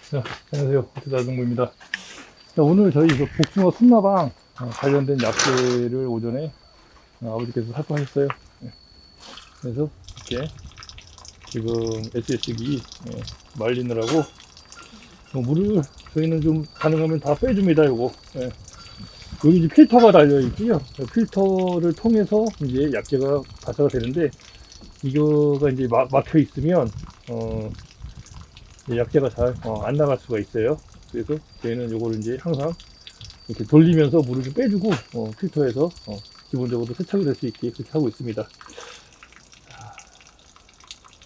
자, 안녕하세요. 대다정부입니다. 자, 오늘 저희 그 복숭아 순나방 관련된 약재를 오전에 아버지께서 살포하셨어요. 네. 그래서 이렇게 지금 SS기 말리느라고 물을 저희는 좀 가능하면 다 빼줍니다. 요거. 네. 여기 이제 필터가 달려 있고요. 필터를 통해서 이제 약재가 발사가 되는데 이거가 이제 막혀 있으면 약재가 잘 안 나갈 수가 있어요. 그래서 저희는 요거를 이제 항상 이렇게 돌리면서 물을 좀 빼주고 필터에서 기본적으로 세척이 될 수 있게 그렇게 하고 있습니다.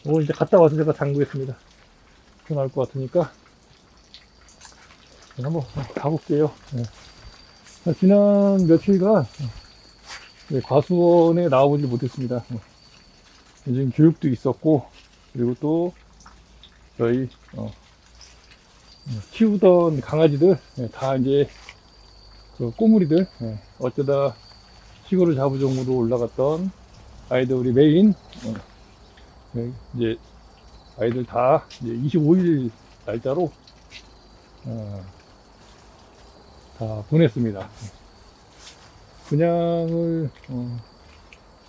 오늘 이제 갔다 와서 제가 잠그겠습니다. 더 나을 것 같으니까 한번 가볼게요. 네. 지난 며칠간 과수원에 나와보지 못했습니다. 요즘 교육도 있었고, 그리고 또 저희 키우던 강아지들 다 이제 그 꼬물이들 어쩌다 시골을 자부종으로 올라갔던 아이들 우리 메인 이제 아이들 다 이제 25일 날짜로 다 보냈습니다. 분양을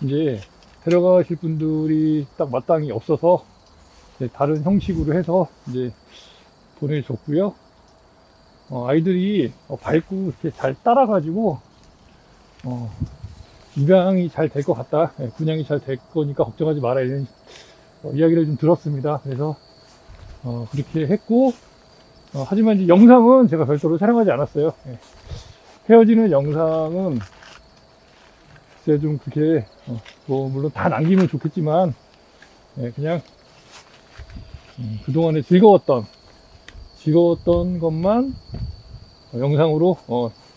이제 데려가실 분들이 딱 마땅히 없어서 다른 형식으로 해서 이제 보내줬고요. 아이들이 밝고 이렇게 잘 따라가지고 입양이 잘 될 것 같다, 분양이 잘 될 거니까 걱정하지 마라, 이런 이야기를 좀 들었습니다. 그래서 그렇게 했고, 하지만 이제 영상은 제가 별도로 촬영하지 않았어요. 헤어지는 영상은 글쎄 좀 그렇게 뭐 물론 다 남기면 좋겠지만 그냥 그동안에 즐거웠던 것만 영상으로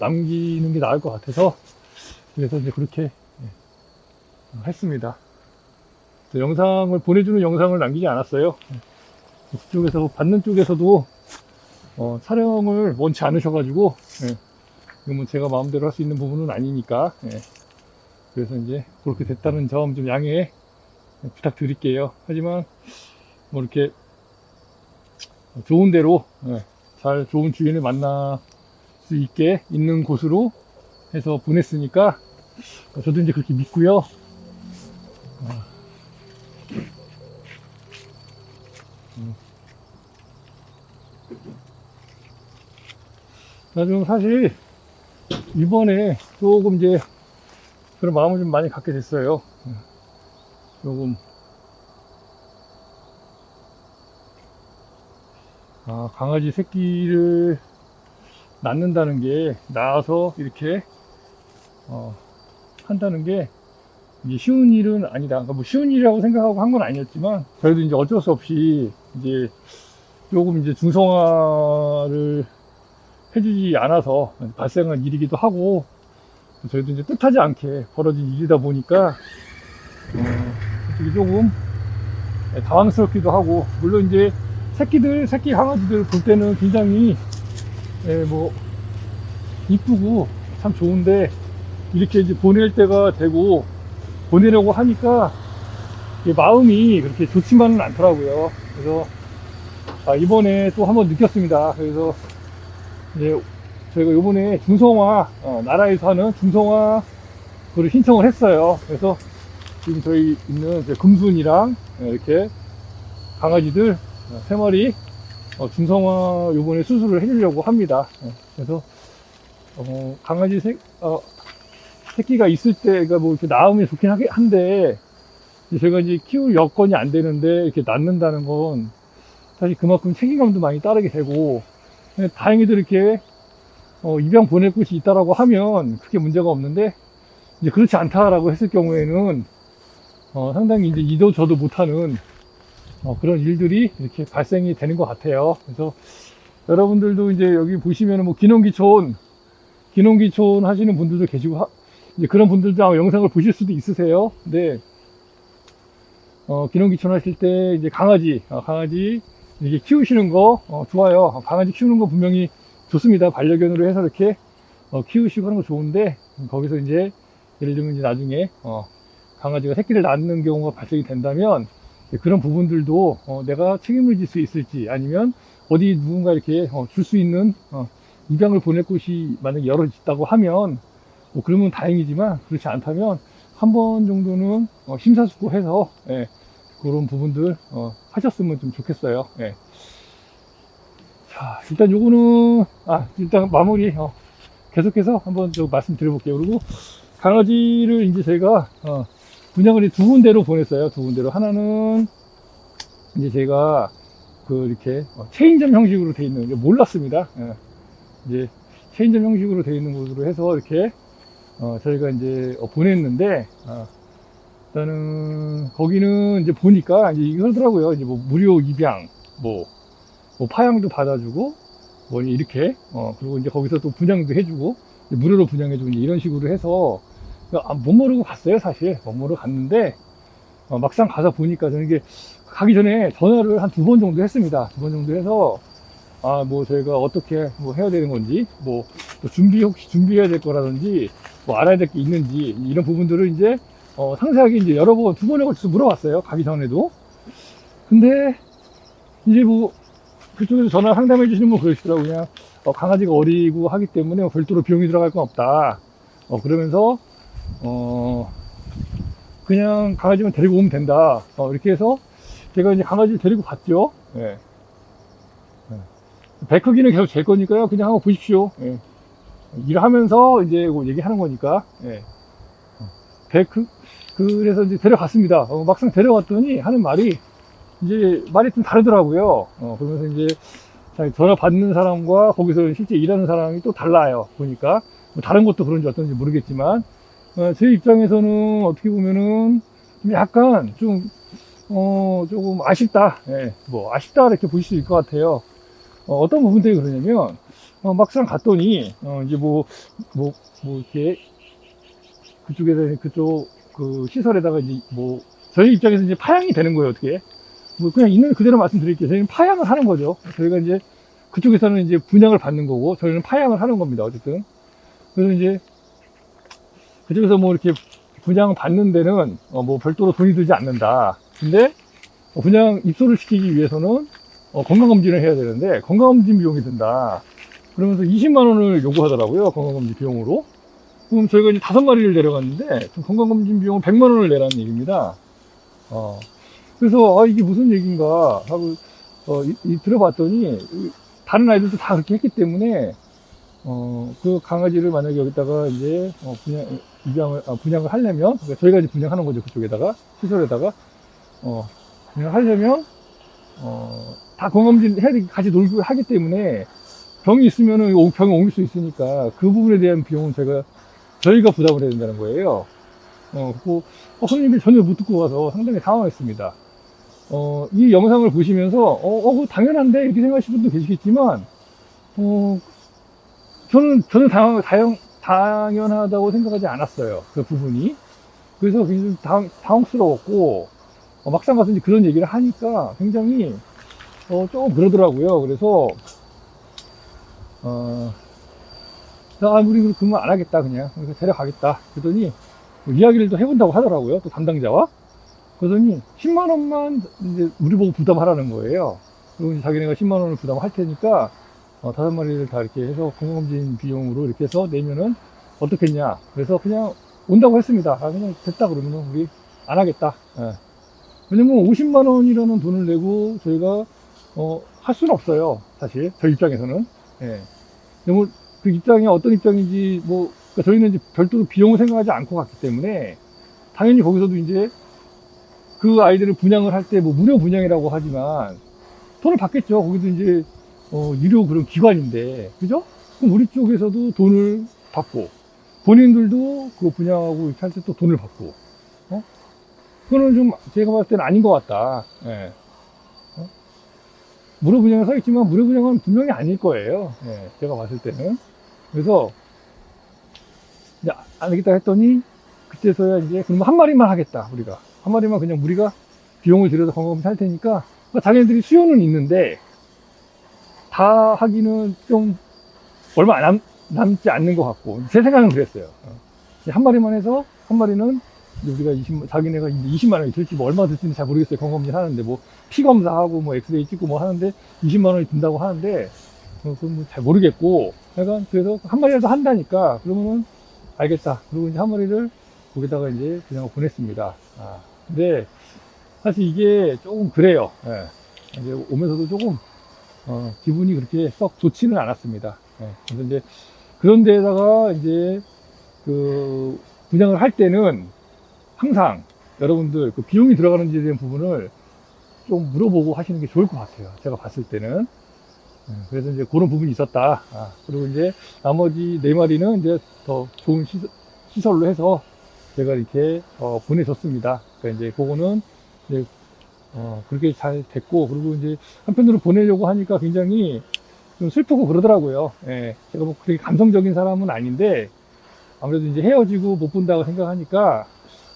남기는 게 나을 것 같아서 그래서 이제 그렇게 했습니다. 영상을 보내주는 영상을 남기지 않았어요. 그쪽에서 받는 쪽에서도 촬영을 원치 않으셔가지고 이건 뭐 제가 마음대로 할 수 있는 부분은 아니니까 그래서 이제 그렇게 됐다는 점 좀 양해 부탁드릴게요. 하지만 뭐 이렇게 좋은 대로 잘 좋은 주인을 만날 수 있게 있는 곳으로 해서 보냈으니까 저도 이제 그렇게 믿고요. 나 좀 사실 이번에 조금 이제 그런 마음을 좀 많이 갖게 됐어요. 조금 강아지 새끼를 낳는다는 게, 낳아서 이렇게 한다는 게 이게 쉬운 일은 아니다. 그러니까 뭐 쉬운 일이라고 생각하고 한 건 아니었지만 저희도 이제 어쩔 수 없이 이제 조금 이제 중성화를 해주지 않아서 발생한 일이기도 하고, 저희도 이제 뜻하지 않게 벌어진 일이다 보니까 솔직히 조금 당황스럽기도 하고, 물론 이제 새끼 강아지들 볼 때는 굉장히 뭐 이쁘고 참 좋은데 이렇게 이제 보낼 때가 되고 보내려고 하니까 마음이 그렇게 좋지만은 않더라고요. 그래서 이번에 또 한번 느꼈습니다. 그래서 이제 저희가 이번에 중성화 나라에서 하는 중성화 그걸 신청을 했어요. 그래서 지금 저희 있는 금순이랑 이렇게 강아지들 3마리 중성화 요번에 수술을 해주려고 합니다. 그래서 강아지 새끼가 있을 때가 뭐 이렇게 낳으면 좋긴 한데 저희가 이제 키울 여건이 안 되는데 이렇게 낳는다는 건 사실 그만큼 책임감도 많이 따르게 되고, 다행히도 이렇게 입양 보낼 곳이 있다라고 하면 크게 문제가 없는데, 이제 그렇지 않다라고 했을 경우에는 상당히 이제 이도 저도 못하는 그런 일들이 이렇게 발생이 되는 것 같아요. 그래서 여러분들도 이제 여기 보시면은 뭐 기농기촌 하시는 분들도 계시고 이제 그런 분들도 아마 영상을 보실 수도 있으세요. 근데 기농기촌 하실 때 이제 강아지 이렇게 키우시는 거 좋아요. 강아지 키우는 거 분명히 좋습니다. 반려견으로 해서 이렇게 키우시고 하는 거 좋은데, 거기서 이제 예를 들면 이제 나중에 강아지가 새끼를 낳는 경우가 발생이 된다면 그런 부분들도 내가 책임을 질 수 있을지, 아니면 어디 누군가 이렇게 줄 수 있는 입양을 보낼 곳이 만약에 여러 있다고 하면 뭐 그러면 다행이지만 그렇지 않다면 한 번 정도는 심사숙고해서 예, 그런 부분들 하셨으면 좀 좋겠어요. 예. 자, 일단 요거는 일단 마무리 계속해서 한번 좀 말씀드려볼게요. 그리고 강아지를 이제 저희가 분양을 두 군데로 보냈어요. 두 군데로. 하나는 이제 제가 이렇게 체인점 형식으로 돼 있는, 몰랐습니다. 예. 이제 체인점 형식으로 돼 있는 곳으로 해서 이렇게 저희가 이제 보냈는데, 일단은 거기는 이제 보니까 이제 이러더라고요. 이제 뭐 무료 입양, 뭐 파양도 받아주고, 뭐 이렇게 그리고 이제 거기서 또 분양도 해주고 무료로 분양해주고 이런 식으로 해서 못 모르고 갔어요. 사실 못 모르고 갔는데 막상 가서 보니까 저는 이게 가기 전에 전화를 한 2번 정도 했습니다. 2번 정도 해서 뭐 저희가 어떻게 뭐 해야 되는 건지 뭐 혹시 준비해야 될 거라든지 뭐 알아야 될 게 있는지 이런 부분들을 이제 상세하게 이제 여러 번 2번에 걸쳐서 물어봤어요. 가기 전에도. 근데 이제 뭐 그쪽에서 전화 상담해 주시는 분 그러시더라고요. 그냥 강아지가 어리고 하기 때문에 별도로 비용이 들어갈 건 없다. 그러면서 그냥 강아지만 데리고 오면 된다. 이렇게 해서 제가 이제 강아지를 데리고 갔죠. 예. 배 크기는 계속 잴 거니까요. 그냥 한번 보십시오. 예. 일하면서 이제 얘기하는 거니까. 예. 그래서 이제 데려갔습니다. 막상 데려갔더니 하는 말이 이제 말이 좀 다르더라고요. 그러면서 이제 전화 받는 사람과 거기서 실제 일하는 사람이 또 달라요. 보니까 뭐 다른 것도 그런지 어떤지 모르겠지만 제 입장에서는 어떻게 보면은 좀 약간 좀 조금 아쉽다. 예, 뭐 아쉽다 이렇게 보실 수 있을 것 같아요. 어떤 부분들이 그러냐면 막상 갔더니 이제 뭐 이렇게 그쪽에서 그쪽 그 시설에다가 이제 뭐 저희 입장에서 이제 파양이 되는 거예요. 어떻게 뭐 그냥 있는 그대로 말씀드릴게요. 저희는 파양을 하는 거죠. 저희가 이제 그쪽에서는 이제 분양을 받는 거고 저희는 파양을 하는 겁니다. 어쨌든 그래서 이제 그쪽에서 뭐 이렇게 분양 받는 데는 뭐 별도로 돈이 들지 않는다. 근데 분양 입소를 시키기 위해서는 건강검진을 해야 되는데 건강검진 비용이 든다. 그러면서 20만 원을 요구하더라고요. 건강검진 비용으로. 그럼 저희가 이제 5마리를 데려갔는데 건강검진 비용은 100만 원을 내라는 얘기입니다. 그래서 이게 무슨 얘기인가 하고 들어봤더니 다른 아이들도 다 그렇게 했기 때문에 그 강아지를 만약에 여기다가 이제 분양을 하려면 그러니까 저희가 이제 분양하는 거죠. 그쪽에다가 시설에다가 분양하려면 다 건강검진 해야 되기 같이 놀고 하기 때문에 병이 있으면은 병이 옮길 수 있으니까 그 부분에 대한 비용은 저희가 부담을 해야 된다는 거예요. 손님이 전혀 못 듣고 가서 상당히 당황했습니다. 이 영상을 보시면서, 당연한데, 이렇게 생각하시는 분도 계시겠지만, 저는 당연하다고 생각하지 않았어요. 그 부분이. 그래서 굉장히 당혹스러웠고, 막상 가서 이제 그런 얘기를 하니까 굉장히, 조금 그러더라고요. 그래서, 우리 그러면 안 하겠다, 그냥. 그래서 데려가겠다. 그러더니, 이야기를 또 해본다고 하더라고요. 또 담당자와. 그러더니 10만 원만 이제 우리 보고 부담하라는 거예요. 그리고 이제 자기네가 10만 원을 부담할 테니까 5마리를 다 이렇게 해서 건강검진 비용으로 이렇게 해서 내면은 어떻겠냐. 그래서 그냥 온다고 했습니다. 그냥 됐다 그러면은 우리 안 하겠다. 예. 왜냐면 50만 원이라는 돈을 내고 저희가 할 수는 없어요. 사실 저희 입장에서는. 예. 뭐 그 입장이 어떤 입장인지 뭐 그러니까 저희는 이제 별도로 비용을 생각하지 않고 갔기 때문에 당연히 거기서도 이제 그 아이들을 분양을 할 때 뭐 무료 분양이라고 하지만 돈을 받겠죠. 거기도 이제 유료 그런 기관인데 그죠? 그럼 우리 쪽에서도 돈을 받고 본인들도 그거 분양하고 이렇게 할 때 또 돈을 받고 그거는 좀 제가 봤을 때는 아닌 것 같다. 예. 무료 분양을 사겠지만 무료 분양은 분명히 아닐 거예요. 예. 제가 봤을 때는. 그래서 이제 안 하겠다 했더니 그때서야 이제 그러면 1마리만 하겠다. 우리가 1마리만 그냥 우리가 비용을 들여서 건강검진 할 테니까 자기네들이 수요는 있는데 다 하기는 좀 얼마 남지 않는 것 같고 제 생각은 그랬어요. 1마리만 해서 1마리는 우리가 자기네가 이제 20만 원이 들지, 뭐 얼마 들지는 잘 모르겠어요. 건강검진 하는데, 뭐, 피 검사하고, 뭐, 엑스레이 찍고 뭐 하는데, 20만 원이 든다고 하는데, 그건 뭐 잘 모르겠고, 약간, 그래서 한 마리라도 한다니까, 그러면은, 알겠다. 그리고 이제 한 마리를 거기다가 이제 그냥 보냈습니다. 근데, 사실 이게 조금 그래요. 예. 이제 오면서도 조금, 기분이 그렇게 썩 좋지는 않았습니다. 예. 그래서 이제, 그런 데다가 이제, 분양을 할 때는 항상 여러분들 그 비용이 들어가는지에 대한 부분을 좀 물어보고 하시는 게 좋을 것 같아요. 제가 봤을 때는. 그래서 이제 그런 부분이 있었다. 그리고 이제 나머지 4마리는 이제 더 좋은 시설로 해서 제가 이렇게 보내줬습니다. 그러니까 이제 그거는 이제 그렇게 잘 됐고, 그리고 이제 한편으로 보내려고 하니까 굉장히 좀 슬프고 그러더라고요. 예, 제가 뭐 그렇게 감성적인 사람은 아닌데 아무래도 이제 헤어지고 못 본다고 생각하니까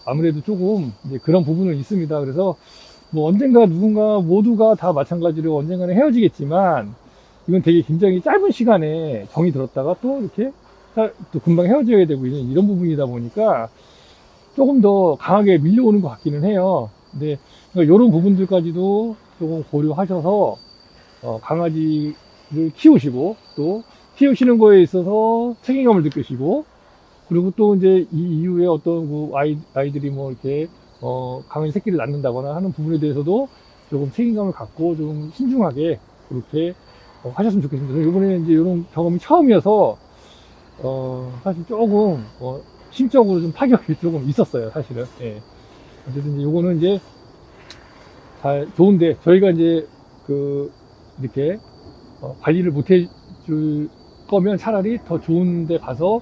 아무래도 조금 이제 그런 부분은 있습니다. 그래서 뭐 언젠가 누군가 모두가 다 마찬가지로 언젠가는 헤어지겠지만 이건 되게 굉장히 짧은 시간에 정이 들었다가 또 이렇게 또 금방 헤어져야 되고 이런 부분이다 보니까 조금 더 강하게 밀려오는 것 같기는 해요. 근데 이런 부분들까지도 조금 고려하셔서 강아지를 키우시고 또 키우시는 거에 있어서 책임감을 느끼시고, 그리고 또 이제 이 이후에 어떤 그 아이들이 뭐 이렇게 강아지 새끼를 낳는다거나 하는 부분에 대해서도 조금 책임감을 갖고 좀 신중하게 그렇게 하셨으면 좋겠습니다. 이번에 이제 이런 경험이 처음이어서 사실 조금 심적으로 좀 타격이 조금 있었어요, 사실은. 예. 어쨌든 이제 요거는 이제 잘 좋은데, 저희가 이제 이렇게 관리를 못 해줄 거면 차라리 더 좋은 데 가서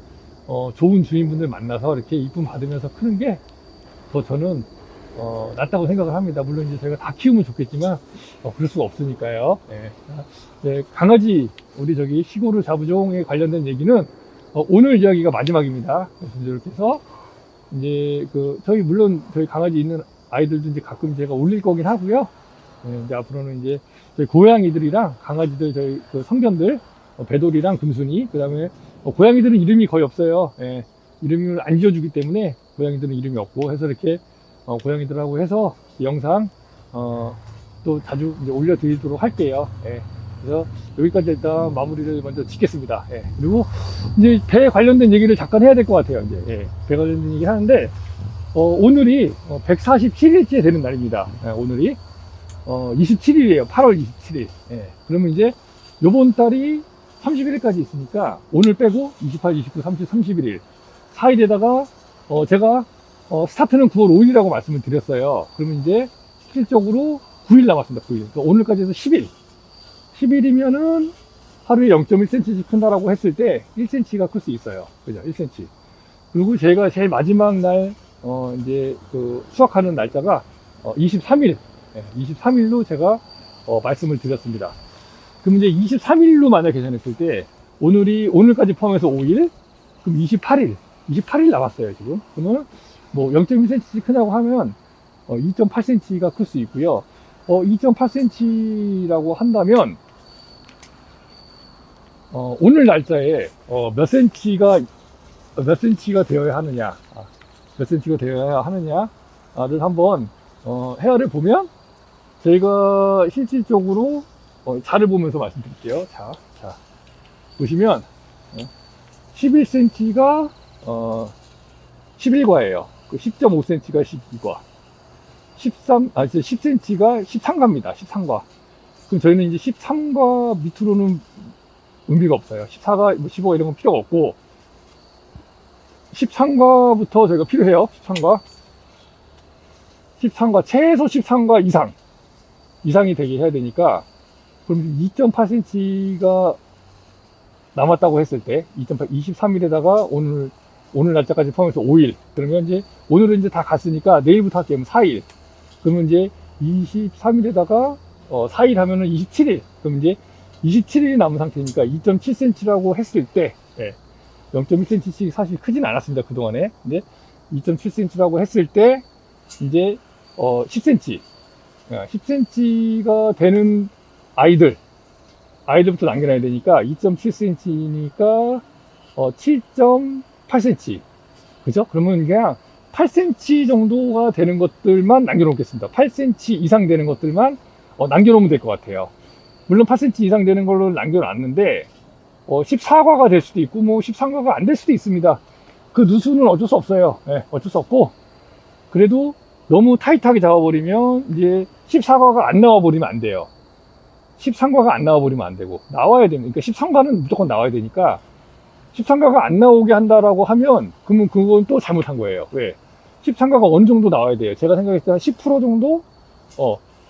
좋은 주인분들 만나서 이렇게 이쁨 받으면서 크는 게 더 저는 낫다고 생각을 합니다. 물론 이제 저희가 다 키우면 좋겠지만 그럴 수가 없으니까요. 네. 네, 강아지 우리 저기 시골을 자부종에 관련된 얘기는 오늘 이야기가 마지막입니다. 그래서 이렇게 해서 이제 저희 물론 저희 강아지 있는 아이들도 이제 가끔 제가 올릴 거긴 하고요. 네, 이제 앞으로는 이제 저희 고양이들이랑 강아지들 저희 성견들 배돌이랑 금순이, 그 다음에 고양이들은 이름이 거의 없어요. 예, 이름을 안 지어주기 때문에 고양이들은 이름이 없고 해서 이렇게 고양이들하고 해서 영상 또 자주 이제 올려드리도록 할게요. 예, 그래서 여기까지 일단 마무리를 먼저 짓겠습니다. 예, 그리고 이제 배 관련된 얘기를 잠깐 해야 될 것 같아요. 이제 배 관련된 얘기 하는데 오늘이 147일째 되는 날입니다. 예, 오늘이 27일이에요. 8월 27일. 예, 그러면 이제 요번 달이 31일까지 있으니까 오늘 빼고 28, 29, 30, 31일 4일에다가 제가 스타트는 9월 5일이라고 말씀을 드렸어요. 그러면 이제 실질적으로 9일 남았습니다. 9일. 그러니까 오늘까지 해서 10일. 10일이면은 하루에 0.1cm씩 큰다라고 했을 때 1cm가 클 수 있어요. 그죠? 1cm. 그리고 제가 제일 마지막 날 이제 수확하는 날짜가 23일. 23일로 제가 말씀을 드렸습니다. 그럼 이제 23일로 만약 계산했을 때 오늘까지 포함해서 5일, 그럼 28일 남았어요 지금. 그러면 뭐 0.1cm 크냐고 하면 2.8cm가 클 수 있고요. 2.8cm라고 한다면 오늘 날짜에 몇 cm가 되어야 하느냐, 몇 cm가 되어야 하느냐를 한번 헤아를 보면 저희가 실질적으로 자를 보면서 말씀드릴게요. 자 보시면 11cm가 11과예요. 10.5cm가 12과, 10cm가 13과입니다. 13과. 그럼 저희는 이제 13과 밑으로는 의미가 없어요. 14가, 15가 이런 건 필요가 없고 13과부터 저희가 필요해요. 13과 최소 13과 이상이 되게 해야 되니까, 그럼 2.8cm가 남았다고 했을 때 23일에다가 오늘 날짜까지 포함해서 5일. 그러면 이제 오늘은 이제 다 갔으니까 내일부터 할게요. 4일. 그러면 이제 23일에다가 4일 하면은 27일. 그럼 이제 27일이 남은 상태니까 2.7cm라고 했을 때 0.1cm씩 사실 크진 않았습니다. 그동안에. 근데 2.7cm라고 했을 때 이제 10cm. 10cm가 되는 아이들부터 남겨놔야 되니까 2.7cm니까 7.8cm. 그죠? 그러면 그냥 8cm 정도가 되는 것들만 남겨놓겠습니다. 8cm 이상 되는 것들만 남겨놓으면 될 것 같아요. 물론 8cm 이상 되는 걸로 남겨놨는데 14과가 될 수도 있고 뭐 13과가 안 될 수도 있습니다. 그 누수는 어쩔 수 없어요. 네, 어쩔 수 없고, 그래도 너무 타이트하게 잡아버리면 이제 14과가 안 나와버리면 안 돼요. 13과가 안 나와버리면 안 되고, 나와야 됩니다. 그러니까 13과는 무조건 나와야 되니까 13과가 안 나오게 한다라고 하면 그러면 그건 또 잘못한 거예요. 왜? 13과가 어느 정도 나와야 돼요. 제가 생각했을 때 한 10% 정도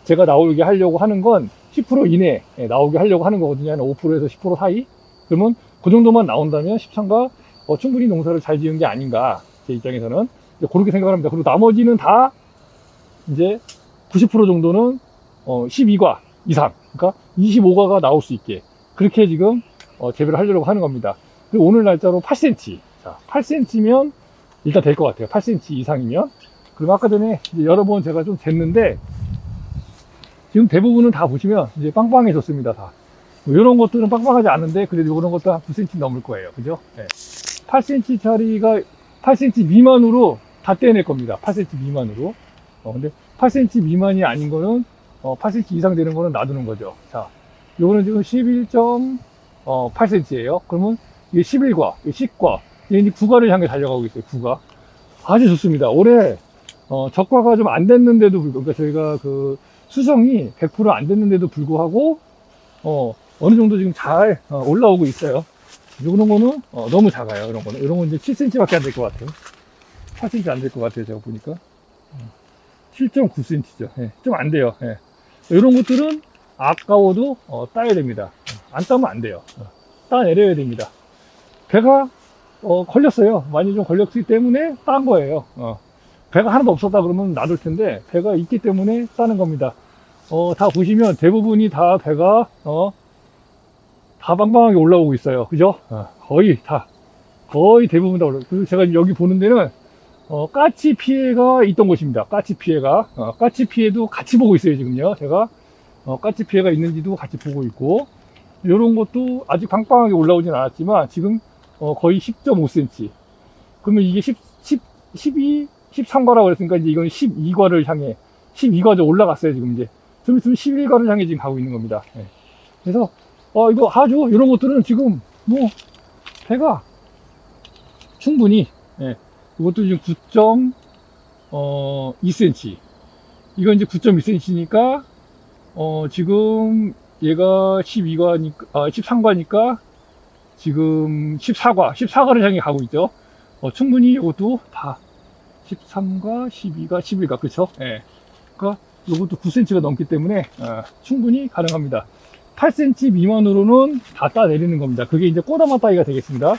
제가 나오게 하려고 하는 건 10% 이내 나오게 하려고 하는 거거든요. 한 5%에서 10% 사이. 그러면 그 정도만 나온다면 13과 충분히 농사를 잘 지은 게 아닌가, 제 입장에서는 그렇게 생각을 합니다. 그리고 나머지는 다 이제 90% 정도는 12과 이상, 그러니까 25과가 나올 수 있게 그렇게 지금 재배를 하려고 하는 겁니다. 그리고 오늘 날짜로 8cm. 자, 8cm면 일단 될 것 같아요. 8cm 이상이면. 그리고 아까 전에 이제 여러 번 제가 좀 쟀는데 지금 대부분은 다 보시면 이제 빵빵해졌습니다. 다. 뭐 이런 것들은 빵빵하지 않은데 그래도 이런 것도 한 9cm 넘을 거예요. 그죠? 네. 8cm 짜리가 8cm 미만으로 다 떼낼 겁니다. 8cm 미만으로. 근데 8cm 미만이 아닌 거는 8cm 이상 되는 거는 놔두는 거죠. 자, 요거는 지금 11.8cm예요. 그러면 이게 11과, 10과, 이게 9과를 향해 달려가고 있어요. 9과. 아주 좋습니다. 올해 적과가 좀 안 됐는데도 불구하고, 그러니까 저희가 그 수정이 100% 안 됐는데도 불구하고 어느 정도 지금 잘 올라오고 있어요. 이런 거는 너무 작아요. 이런 건 이제 7cm밖에 안 될 것 같아요. 8cm 안 될 것 같아요. 제가 보니까 7.9cm죠. 예, 좀 안 돼요. 예. 이런 것들은 아까워도 따야 됩니다. 안 따면 안 돼요. 따내려야 됩니다. 배가 걸렸어요. 많이 좀 걸렸기 때문에 딴 거예요. 배가 하나도 없었다 그러면 놔둘 텐데 배가 있기 때문에 따는 겁니다. 다 보시면 대부분이 다 배가 다 빵빵하게 올라오고 있어요. 그죠? 거의 대부분 다 올라오고. 그리고 제가 여기 보는 데는 까치 피해가 있던 곳입니다. 까치 피해가. 까치 피해도 같이 보고 있어요, 지금요. 제가 까치 피해가 있는지도 같이 보고 있고, 이런 것도 아직 빵빵하게 올라오진 않았지만 지금 거의 10.5cm. 그러면 이게 12, 13과라고 그랬으니까 이제 이건 12과를 향해 12과죠. 올라갔어요, 지금 이제. 좀 있으면 11과를 향해 지금 가고 있는 겁니다. 네. 그래서 이거 아주 이런 것들은 지금 뭐 배가 충분히, 이것도 지금 9.2cm. 이건 이제 9.2cm니까 지금 얘가 12과니까 13과니까 지금 14과를 향해 가고 있죠. 충분히 이것도 다 13과 12과 11과 그렇죠? 예. 그러니까 이것도 9cm가 넘기 때문에 충분히 가능합니다. 8cm 미만으로는 다 따내리는 겁니다. 그게 이제 꼬다마 따기가 되겠습니다.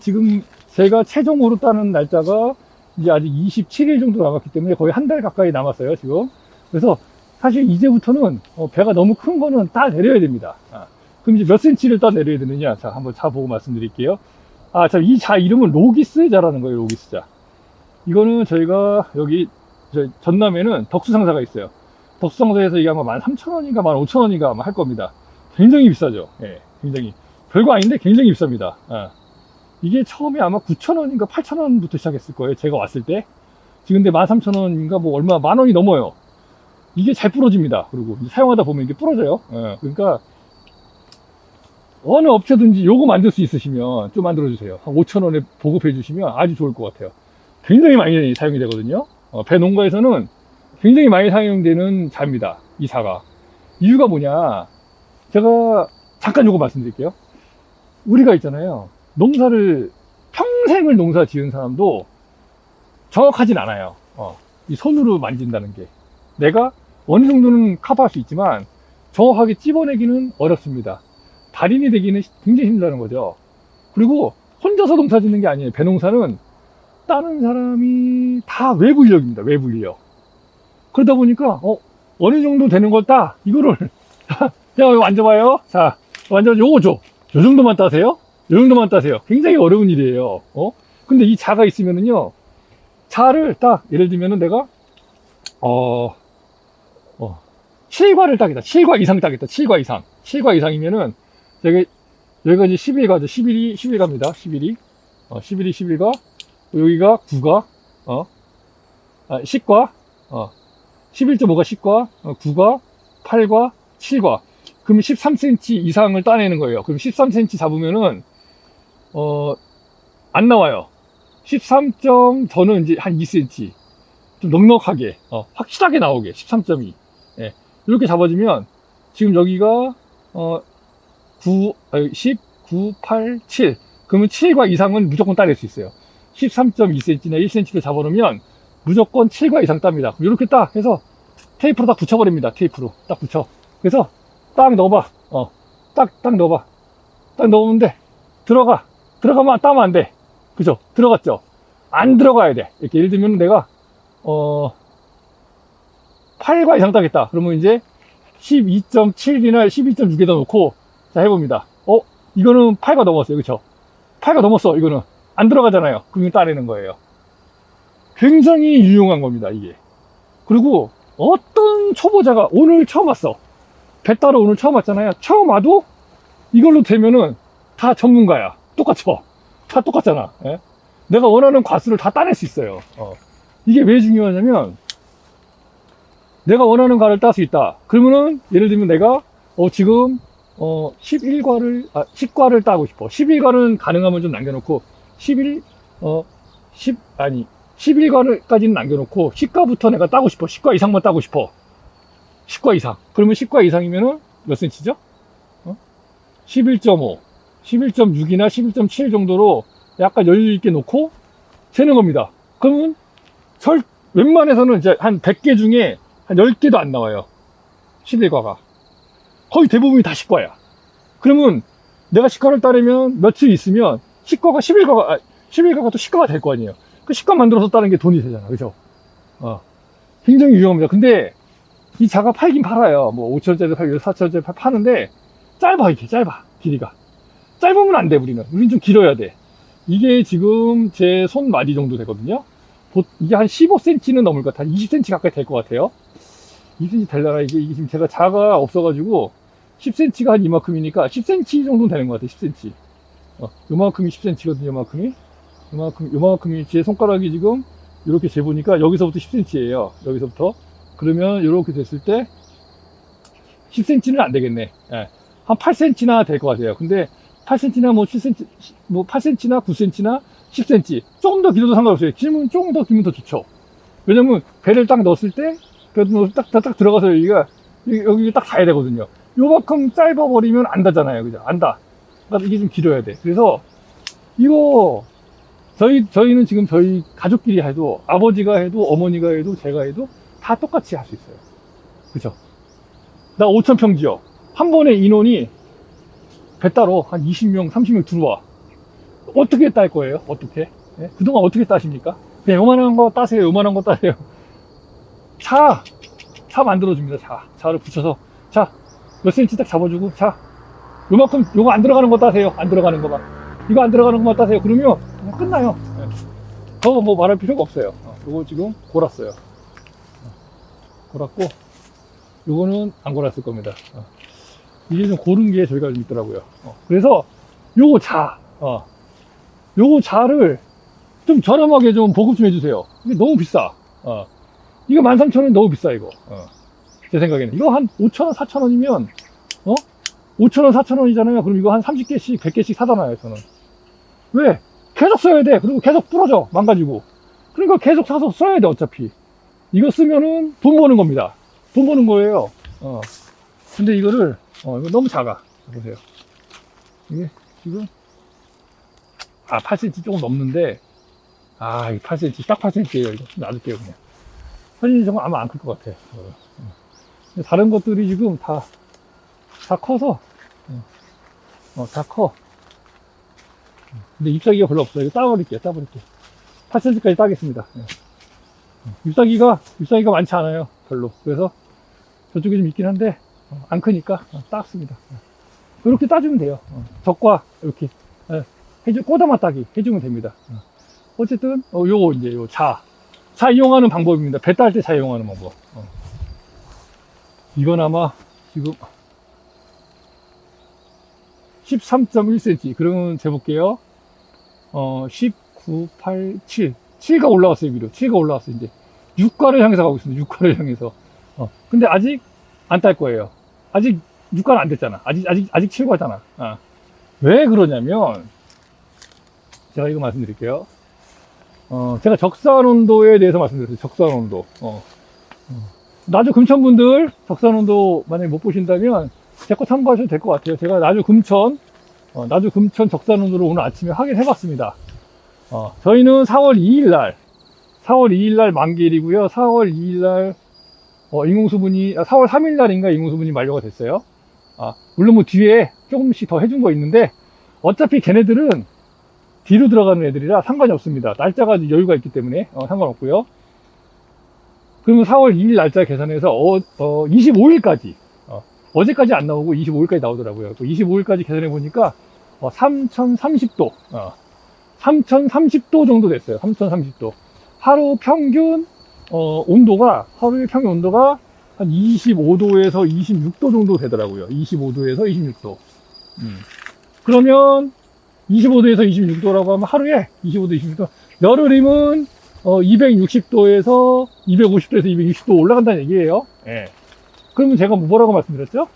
지금 제가 최종으로 따는 날짜가 이제 아직 27일 정도 남았기 때문에 거의 한 달 가까이 남았어요, 지금. 그래서 사실 이제부터는 배가 너무 큰 거는 따내려야 됩니다. 그럼 이제 몇 cm를 따내려야 되느냐? 자, 한번 자 보고 말씀드릴게요. 자, 이 자 이름은 로기스 자라는 거예요, 로기스 자. 이거는 저희가 여기 전남에는 덕수상사가 있어요. 덕수상사에서 이게 아마 13,000원인가 15,000원인가 아마 할 겁니다. 굉장히 비싸죠. 예, 굉장히. 별거 아닌데 굉장히 비쌉니다. 이게 처음에 아마 9,000원인가 8,000원부터 시작했을 거예요. 제가 왔을 때. 지금 근데 13,000원인가 뭐 얼마, 10,000원이 넘어요. 이게 잘 부러집니다. 그리고 사용하다 보면 이게 부러져요. 그러니까 어느 업체든지 요거 만들 수 있으시면 좀 만들어 주세요. 한 5,000원에 보급해 주시면 아주 좋을 것 같아요. 굉장히 많이 사용이 되거든요. 배 농가에서는 굉장히 많이 사용되는 자입니다. 이 자가. 이유가 뭐냐? 제가 잠깐 요거 말씀드릴게요. 우리가 있잖아요. 농사를 평생을 농사 지은 사람도 정확하진 않아요. 이 손으로 만진다는 게. 내가 어느 정도는 커버할 수 있지만 정확하게 찝어내기는 어렵습니다. 달인이 되기는 굉장히 힘들다는 거죠. 그리고 혼자서 농사 짓는 게 아니에요. 배농사는 따는 사람이 다 외부 인력입니다. 외부 인력. 그러다 보니까 어느 정도 되는 걸 따. 이거를 자, 만져봐요. 자, 만져봐. 요거 줘. 요 정도만 따세요. 요 정도만 따세요. 굉장히 어려운 일이에요. 근데 이 자가 있으면은요. 자를 딱 예를 들면은 내가 7과를 따겠다. 7과 이상 따겠다. 7과 이상. 7과 이상이면은 여기가 이제 11과죠. 11이 11과입니다. 11이 11과 여기가 9과 10과, 11.5가 10과, 9가, 8과, 7과. 그럼 13cm 이상을 따내는 거예요. 그럼 13cm 잡으면은, 안 나와요. 13점, 저는 이제 한 2cm. 좀 넉넉하게, 확실하게 나오게. 13.2. 예. 이렇게 잡아주면, 지금 여기가, 10, 9, 8, 7. 그러면 7과 이상은 무조건 따낼 수 있어요. 13.2cm나 1cm를 잡아놓으면 무조건 7과 이상 땁니다. 이렇게 딱 해서 테이프로 딱 붙여버립니다. 테이프로 딱 붙여. 그래서 딱 넣어봐. 딱 넣어봐. 딱 넣으면 들어가면 따면 안 돼. 그죠? 들어갔죠? 안 들어가야 돼. 이렇게 예를 들면 내가 8과 이상 따겠다. 그러면 이제 12.7이나 12.6에다 놓고 자 해봅니다. 이거는 8가 넘었어요. 그쵸? 8가 넘었어. 이거는 안 들어가잖아요. 그러면 따내는 거예요. 굉장히 유용한 겁니다. 이게. 그리고 어떤 초보자가 오늘 처음 왔어. 배 따러 오늘 처음 왔잖아요. 처음 와도 이걸로 되면은 다 전문가야. 똑같죠? 다 똑같잖아. 예? 내가 원하는 과수를 다 따낼 수 있어요. 이게 왜 중요하냐면 내가 원하는 과를 딸 수 있다. 그러면은 예를 들면 내가 지금 10과를 따고 싶어. 11과는 가능하면 좀 남겨놓고 11과까지는 남겨놓고 10과부터 내가 따고 싶어. 10과 이상만 따고 싶어. 10과 이상. 그러면 10과 이상이면은 몇 센치죠? 11.5, 11.6이나 11.7 정도로 약간 여유 있게 놓고 재는 겁니다. 그러면 웬만해서는 이제 한 100개 중에 한 10개도 안 나와요. 11과가. 거의 대부분이 다 10과야. 그러면 내가 10과를 따려면 며칠 있으면 10과가 11과가 또 10과가 될 거 아니에요. 그 10과 만들어서 따는 게 돈이 되잖아. 그죠? 굉장히 유용합니다. 근데 이 자가 팔긴 팔아요. 뭐 5천원짜리 팔고 4천원짜리 파는데 짧아. 이게 짧아. 길이가. 짧으면 안 돼. 우리는 좀 길어야 돼. 이게 지금 제 손마디 정도 되거든요. 이게 한 15cm는 넘을 것 같아. 한 20cm 가까이 될 것 같아요. 20cm 될라나 이게 지금 제가 자가 없어가지고 10cm가 한 이만큼이니까 10cm 정도는 되는 것 같아요. 10cm. 요만큼이 10cm거든요. 요만큼이 제 손가락이 지금 이렇게 재보니까 여기서부터 10cm예요. 여기서부터. 그러면 이렇게 됐을 때 10cm는 안 되겠네. 예. 한 8cm나 될 것 같아요. 근데 8cm나 뭐 7cm, 뭐 8cm나 9cm나 10cm. 조금 더 길어도 상관없어요. 길면 조금 더 길면 더 좋죠. 왜냐면 배를 딱 넣었을 때, 배를 딱 들어가서 여기 딱 닿아야 되거든요. 요만큼 짧아버리면 안 닿잖아요. 그죠? 안 닿아. 그러니까 이게 좀 길어야 돼. 그래서 이거, 저희는 지금 저희 가족끼리 해도, 아버지가 해도, 어머니가 해도, 제가 해도 다 똑같이 할 수 있어요. 그죠? 나 5,000평 지역. 한 번에 인원이 배 따러 한 20명, 30명 들어와. 어떻게 딸 거예요? 어떻게? 예? 그동안 어떻게 따십니까? 그냥 요만한 거 따세요. 요만한 거 따세요. 차 만들어줍니다. 차를 붙여서. 자, 몇 센치 딱 잡아주고. 자, 요만큼, 요거 안 들어가는 거 따세요. 안 들어가는 거만. 이거 안 들어가는 거만 따세요. 그러면 그냥 끝나요. 예. 더 뭐 말할 필요가 없어요. 요거 지금 골았어요. 골았고, 요거는 안 골았을 겁니다. 이게 좀 고른 게 저희가 좀 있더라고요. 그래서 요거 요거 자를 좀 저렴하게 좀 보급 좀 해주세요. 이게 너무 비싸. 이거 13,000원 너무 비싸, 이거. 제 생각에는. 이거 한 5,000원, 4,000원이면, 5,000원, 4,000원이잖아요. 그럼 이거 한 30개씩, 100개씩 사잖아요, 저는. 왜? 계속 써야 돼. 그리고 계속 부러져. 망가지고. 그러니까 계속 사서 써야 돼, 어차피. 이거 쓰면은 돈 버는 겁니다. 돈 버는 거예요. 근데 이거를, 이거 너무 작아. 보세요. 이게 지금, 8cm 조금 넘는데, 이 8cm, 딱 8cm예요. 이거 놔둘게요, 그냥. 8cm 정도 아마 안 클 것 같아. 다른 것들이 지금 다 커서, 다 커. 근데 잎사귀가 별로 없어요. 이거 따버릴게요. 8cm까지 따겠습니다. 잎사귀가 많지 않아요. 별로. 그래서 저쪽에 좀 있긴 한데, 안 크니까 따습니다. 이렇게 따주면 돼요. 적과 이렇게 꼬다마 따기 해주면 됩니다. 어쨌든 요거 이제 자 이용하는 방법입니다. 배 딸 때 자 이용하는 방법. 이건 아마 지금 13.1cm. 그러면 재볼게요. 10, 9, 8, 7. 7가 올라갔어요, 위로. 7가 올라갔어요. 이제 6가를 향해서 가고 있습니다. 6가를 향해서. 근데 아직 안 딸 거예요. 아직 6가는 안 됐잖아. 아직 7가잖아. 왜 그러냐면, 제가 이거 말씀드릴게요. 제가 적산 온도에 대해서 말씀드렸어요. 적산 온도. 나주 금천분들 적산 온도 만약에 못 보신다면 제 거 참고하셔도 될 것 같아요. 제가 나주 금천 적산 온도를 오늘 아침에 확인해 봤습니다. 저희는 4월 2일 날 만기일이고요. 4월 2일 날 인공수분이 4월 3일 날인가 인공수분이 만료가 됐어요. 물론 뭐 뒤에 조금씩 더 해준 거 있는데 어차피 걔네들은 뒤로 들어가는 애들이라 상관이 없습니다. 날짜가 여유가 있기 때문에 상관없고요. 그러면 4월 2일 날짜 계산해서 25일까지 어제까지 안 나오고 25일까지 나오더라고요. 또 25일까지 계산해 보니까 3030도 3030도 정도 됐어요. 3030도 하루의 평균 온도가 한 25도에서 26도 정도 되더라고요. 25도에서 26도. 그러면 25도에서 26도라고 하면 하루에 25도, 26도. 열흘이면 260도에서 250도에서 260도 올라간다는 얘기예요. 예. 그러면 제가 뭐라고 말씀드렸죠?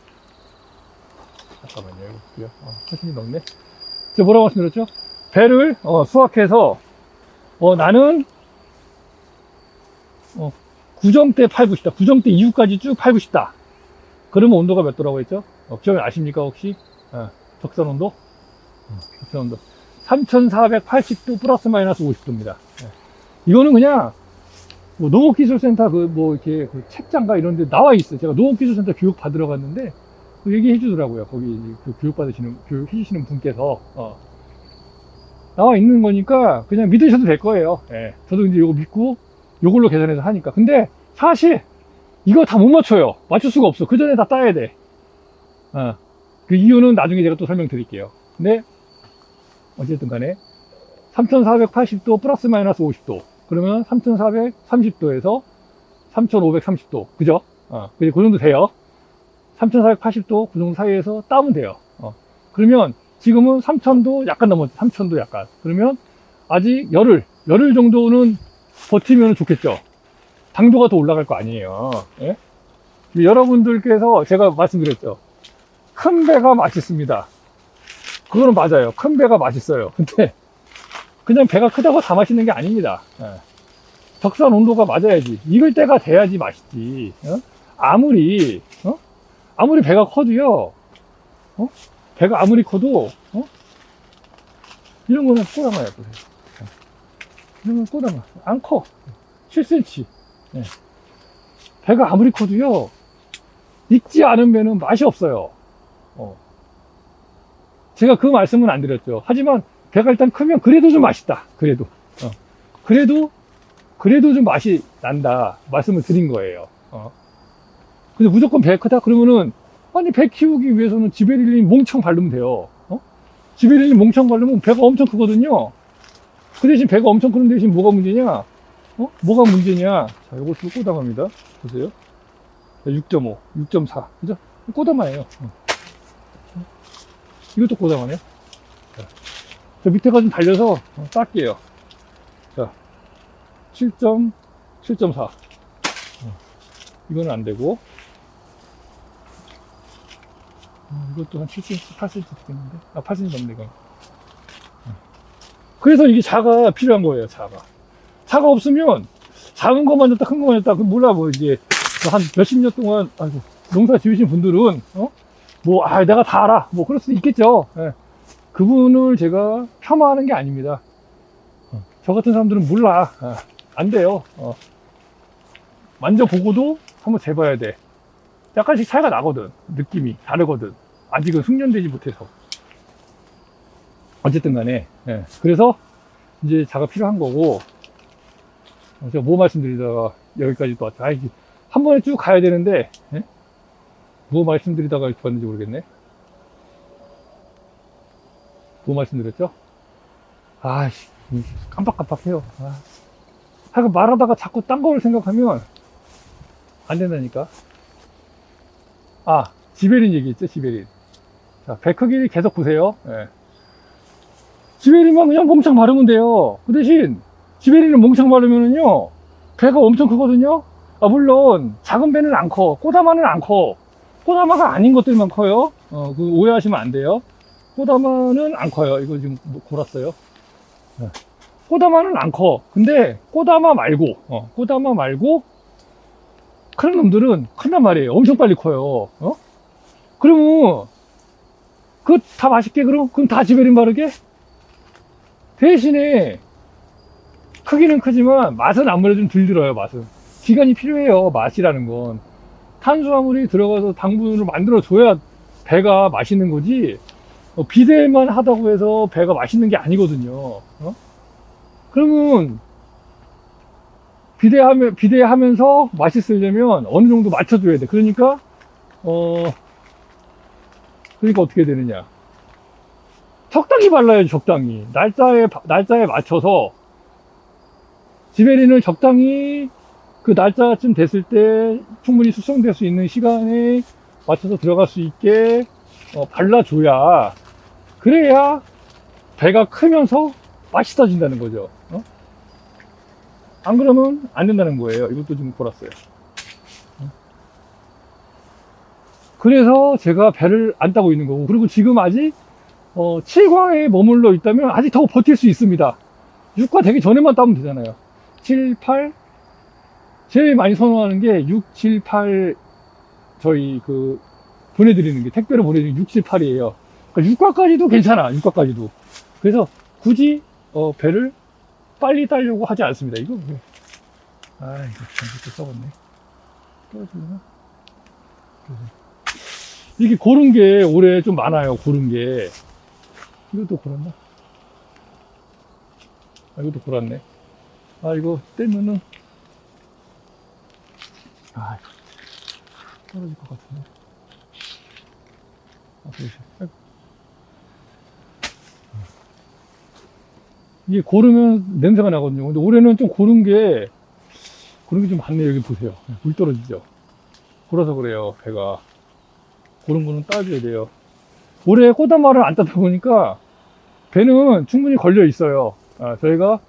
잠깐만요. 이거 볼게요. 훨씬 넘네. 제가 뭐라고 말씀드렸죠? 배를 수확해서 나는 구정때 팔고 싶다. 구정때 이후까지 쭉 팔고 싶다. 그러면 온도가 몇 도라고 했죠? 기억이 아십니까 혹시? 적산 온도? 적산 온도 3480도 플러스 마이너스 50도입니다. 이거는 그냥 뭐 농업기술센터 이렇게 그 책장가 이런 데 나와 있어요. 제가 농업기술센터 교육 받으러 갔는데 그 얘기해 주더라고요. 거기 그 교육해 주시는 분께서 나와 있는 거니까 그냥 믿으셔도 될 거예요. 예. 저도 이제 이거 믿고 요걸로 계산해서 하니까. 근데 사실 이거 다 못 맞춰요. 맞출 수가 없어. 그 전에 다 따야 돼. 그 이유는 나중에 제가 또 설명드릴게요. 근데 어쨌든 간에 3480도 플러스 마이너스 50도 그러면 3430도에서 3530도 그죠? 그 정도 돼요. 3480도 그 정도 사이에서 따면 돼요. 그러면 지금은 3000도 약간 넘었죠. 3000도 약간. 그러면 아직 열흘 정도는 버티면 좋겠죠. 당도가 더 올라갈 거 아니에요. 예? 여러분들께서 제가 말씀드렸죠. 큰 배가 맛있습니다. 그거는 맞아요. 큰 배가 맛있어요. 근데 그냥 배가 크다고 다 맛있는 게 아닙니다. 적산 온도가 맞아야지. 익을 때가 돼야지 맛있지. 아무리 배가 커도요. 배가 아무리 커도 이런 거는 꼬담아요. 이런 건 꼬담아. 안 커. 7cm. 배가 아무리 커도요. 익지 않은 배는 맛이 없어요. 제가 그 말씀은 안 드렸죠. 하지만 배가 일단 크면 그래도 좀 맛있다. 그래도 좀 맛이 난다. 말씀을 드린 거예요. 근데 무조건 배 크다? 그러면은, 아니, 배 키우기 위해서는 지베릴린 몽청 바르면 돼요. 지베릴린 몽청 바르면 배가 엄청 크거든요. 그 대신 배가 엄청 크는 대신 뭐가 문제냐? 뭐가 문제냐? 자, 이것도 꼬담합니다. 보세요. 6.5, 6.4. 그죠? 꼬담아예요. 이것도 꼬담하네요. 저 밑에가 좀 달려서 쌀게요. 자, 7.4. 이거는 안 되고. 이것도 한 7cm, 8cm 되겠는데? 8cm 넘네, 이거. 그래서 이게 자가 필요한 거예요, 자가. 자가 없으면, 작은 것만 줬다, 큰 것만 줬다, 그 몰라, 뭐, 이제, 한 몇십 년 동안, 아이고, 농사 지으신 분들은, 내가 다 알아. 뭐, 그럴 수도 있겠죠. 예. 그분을 제가 폄하하는 게 아닙니다. 저 같은 사람들은 몰라. 안 돼요. 만져보고도 한번 재봐야 돼. 약간씩 차이가 나거든. 느낌이 다르거든. 아직은 숙련되지 못해서. 어쨌든 간에. 예. 그래서 이제 자가 필요한 거고, 제가 뭐 말씀드리다가 여기까지 또 왔죠. 한 번에 쭉 가야 되는데, 예? 뭐 말씀드리다가 이렇게 왔는지 모르겠네. 뭐 말씀드렸죠? 아이씨, 깜빡깜빡해요. 하여간 말하다가 자꾸 딴 걸 생각하면 안 된다니까. 지베린 얘기했죠, 지베린. 자, 배 크기 계속 보세요. 예. 지베린만 그냥 몽창 바르면 돼요. 그 대신 지베리는 몽창 바르면은요, 배가 엄청 크거든요. 아, 물론 작은 배는 안 커. 꼬다마는 안 커. 꼬다마가 아닌 것들만 커요. 그 오해하시면 안 돼요. 꼬다마는 안 커요. 이거 지금 골았어요. 네. 꼬다마는 안 커. 근데 꼬다마 말고 큰 놈들은 큰단 말이에요. 엄청 빨리 커요. 그러면 그거 다 맛있게 그럼 다 지베린 바르게? 대신에 크기는 크지만 맛은 아무래도 좀 덜 들어요. 맛은 기간이 필요해요. 맛이라는 건 탄수화물이 들어가서 당분을 만들어 줘야 배가 맛있는 거지. 비대만 하다고 해서 배가 맛있는 게 아니거든요. 그러면 비대하면서 맛있으려면 어느 정도 맞춰줘야 돼. 그러니까 어떻게 되느냐. 적당히 발라야지, 적당히. 날짜에 맞춰서, 지베리는 적당히 그 날짜쯤 됐을 때 충분히 숙성될 수 있는 시간에 맞춰서 들어갈 수 있게 발라줘야, 그래야 배가 크면서 맛있어진다는 거죠. 안 그러면 안 된다는 거예요. 이것도 지금 골았어요. 그래서 제가 배를 안 따고 있는 거고, 그리고 지금 아직 7과에 머물러 있다면 아직 더 버틸 수 있습니다. 6과 되기 전에만 따면 되잖아요. 7, 8 제일 많이 선호하는 게 6, 7, 8 저희 보내드리는 게, 택배로 보내드리는 게 6, 7, 8이에요. 그러니까 6과까지도 괜찮아. 6과까지도. 그래서 굳이 배를 빨리 따려고 하지 않습니다. 이거 뭐. 이거 전기도 썩었네. 떨어지려나? 이게 고른 게 올해 좀 많아요. 고른 게. 이것도 골았나? 이것도 골았네. 이거 떼면은, 이거 떨어질 것 같은데. 보이세요? 이게 고르면 냄새가 나거든요. 근데 올해는 좀 고른 게 좀 많네요. 여기 보세요. 물 떨어지죠. 골아서 그래요. 배가. 고른 거는 따줘야 돼요. 올해 꼬다마를 안 따다 보니까 배는 충분히 걸려 있어요. 저희가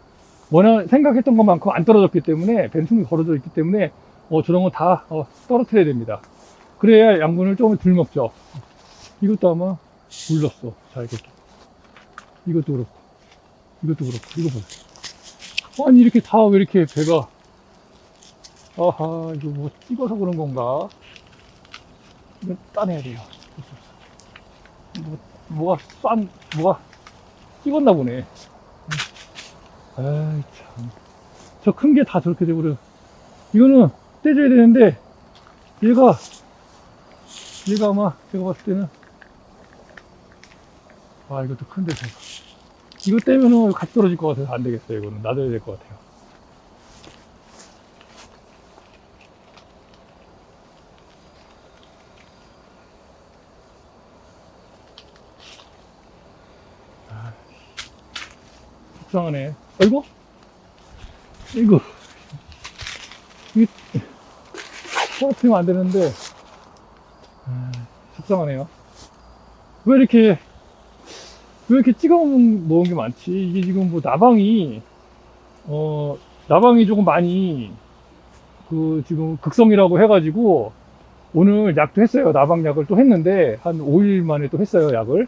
생각했던 것만큼 안 떨어졌기 때문에, 배는 충분히 걸어져 있기 때문에 저런 거 다 떨어뜨려야 됩니다. 그래야 양분을 조금 덜 먹죠. 이것도 아마 물렀어. 자, 이것도 그렇고 이거 보세요. 아니, 이렇게 다 왜 이렇게 배가, 아하, 이거 뭐 찍어서 그런 건가? 이거 따내야 돼요. 뭐가 찍었나 보네. 아이, 참. 저 큰 게 다 저렇게 돼버려. 이거는 떼줘야 되는데, 얘가 아마 제가 봤을 때는, 이것도 큰데, 제가. 이거 떼면은 같이 떨어질 것 같아서 안 되겠어요. 이거는 놔둬야 될 것 같아요. 속상하네. 이거 떨어뜨리면 안 되는데, 속상하네요. 왜 이렇게 찍어 먹은 게 많지? 이게 지금 뭐 나방이 조금 많이 지금 극성이라고 해가지고 오늘 약도 했어요. 나방 약을 또 했는데 한 5일 만에 또 했어요. 약을.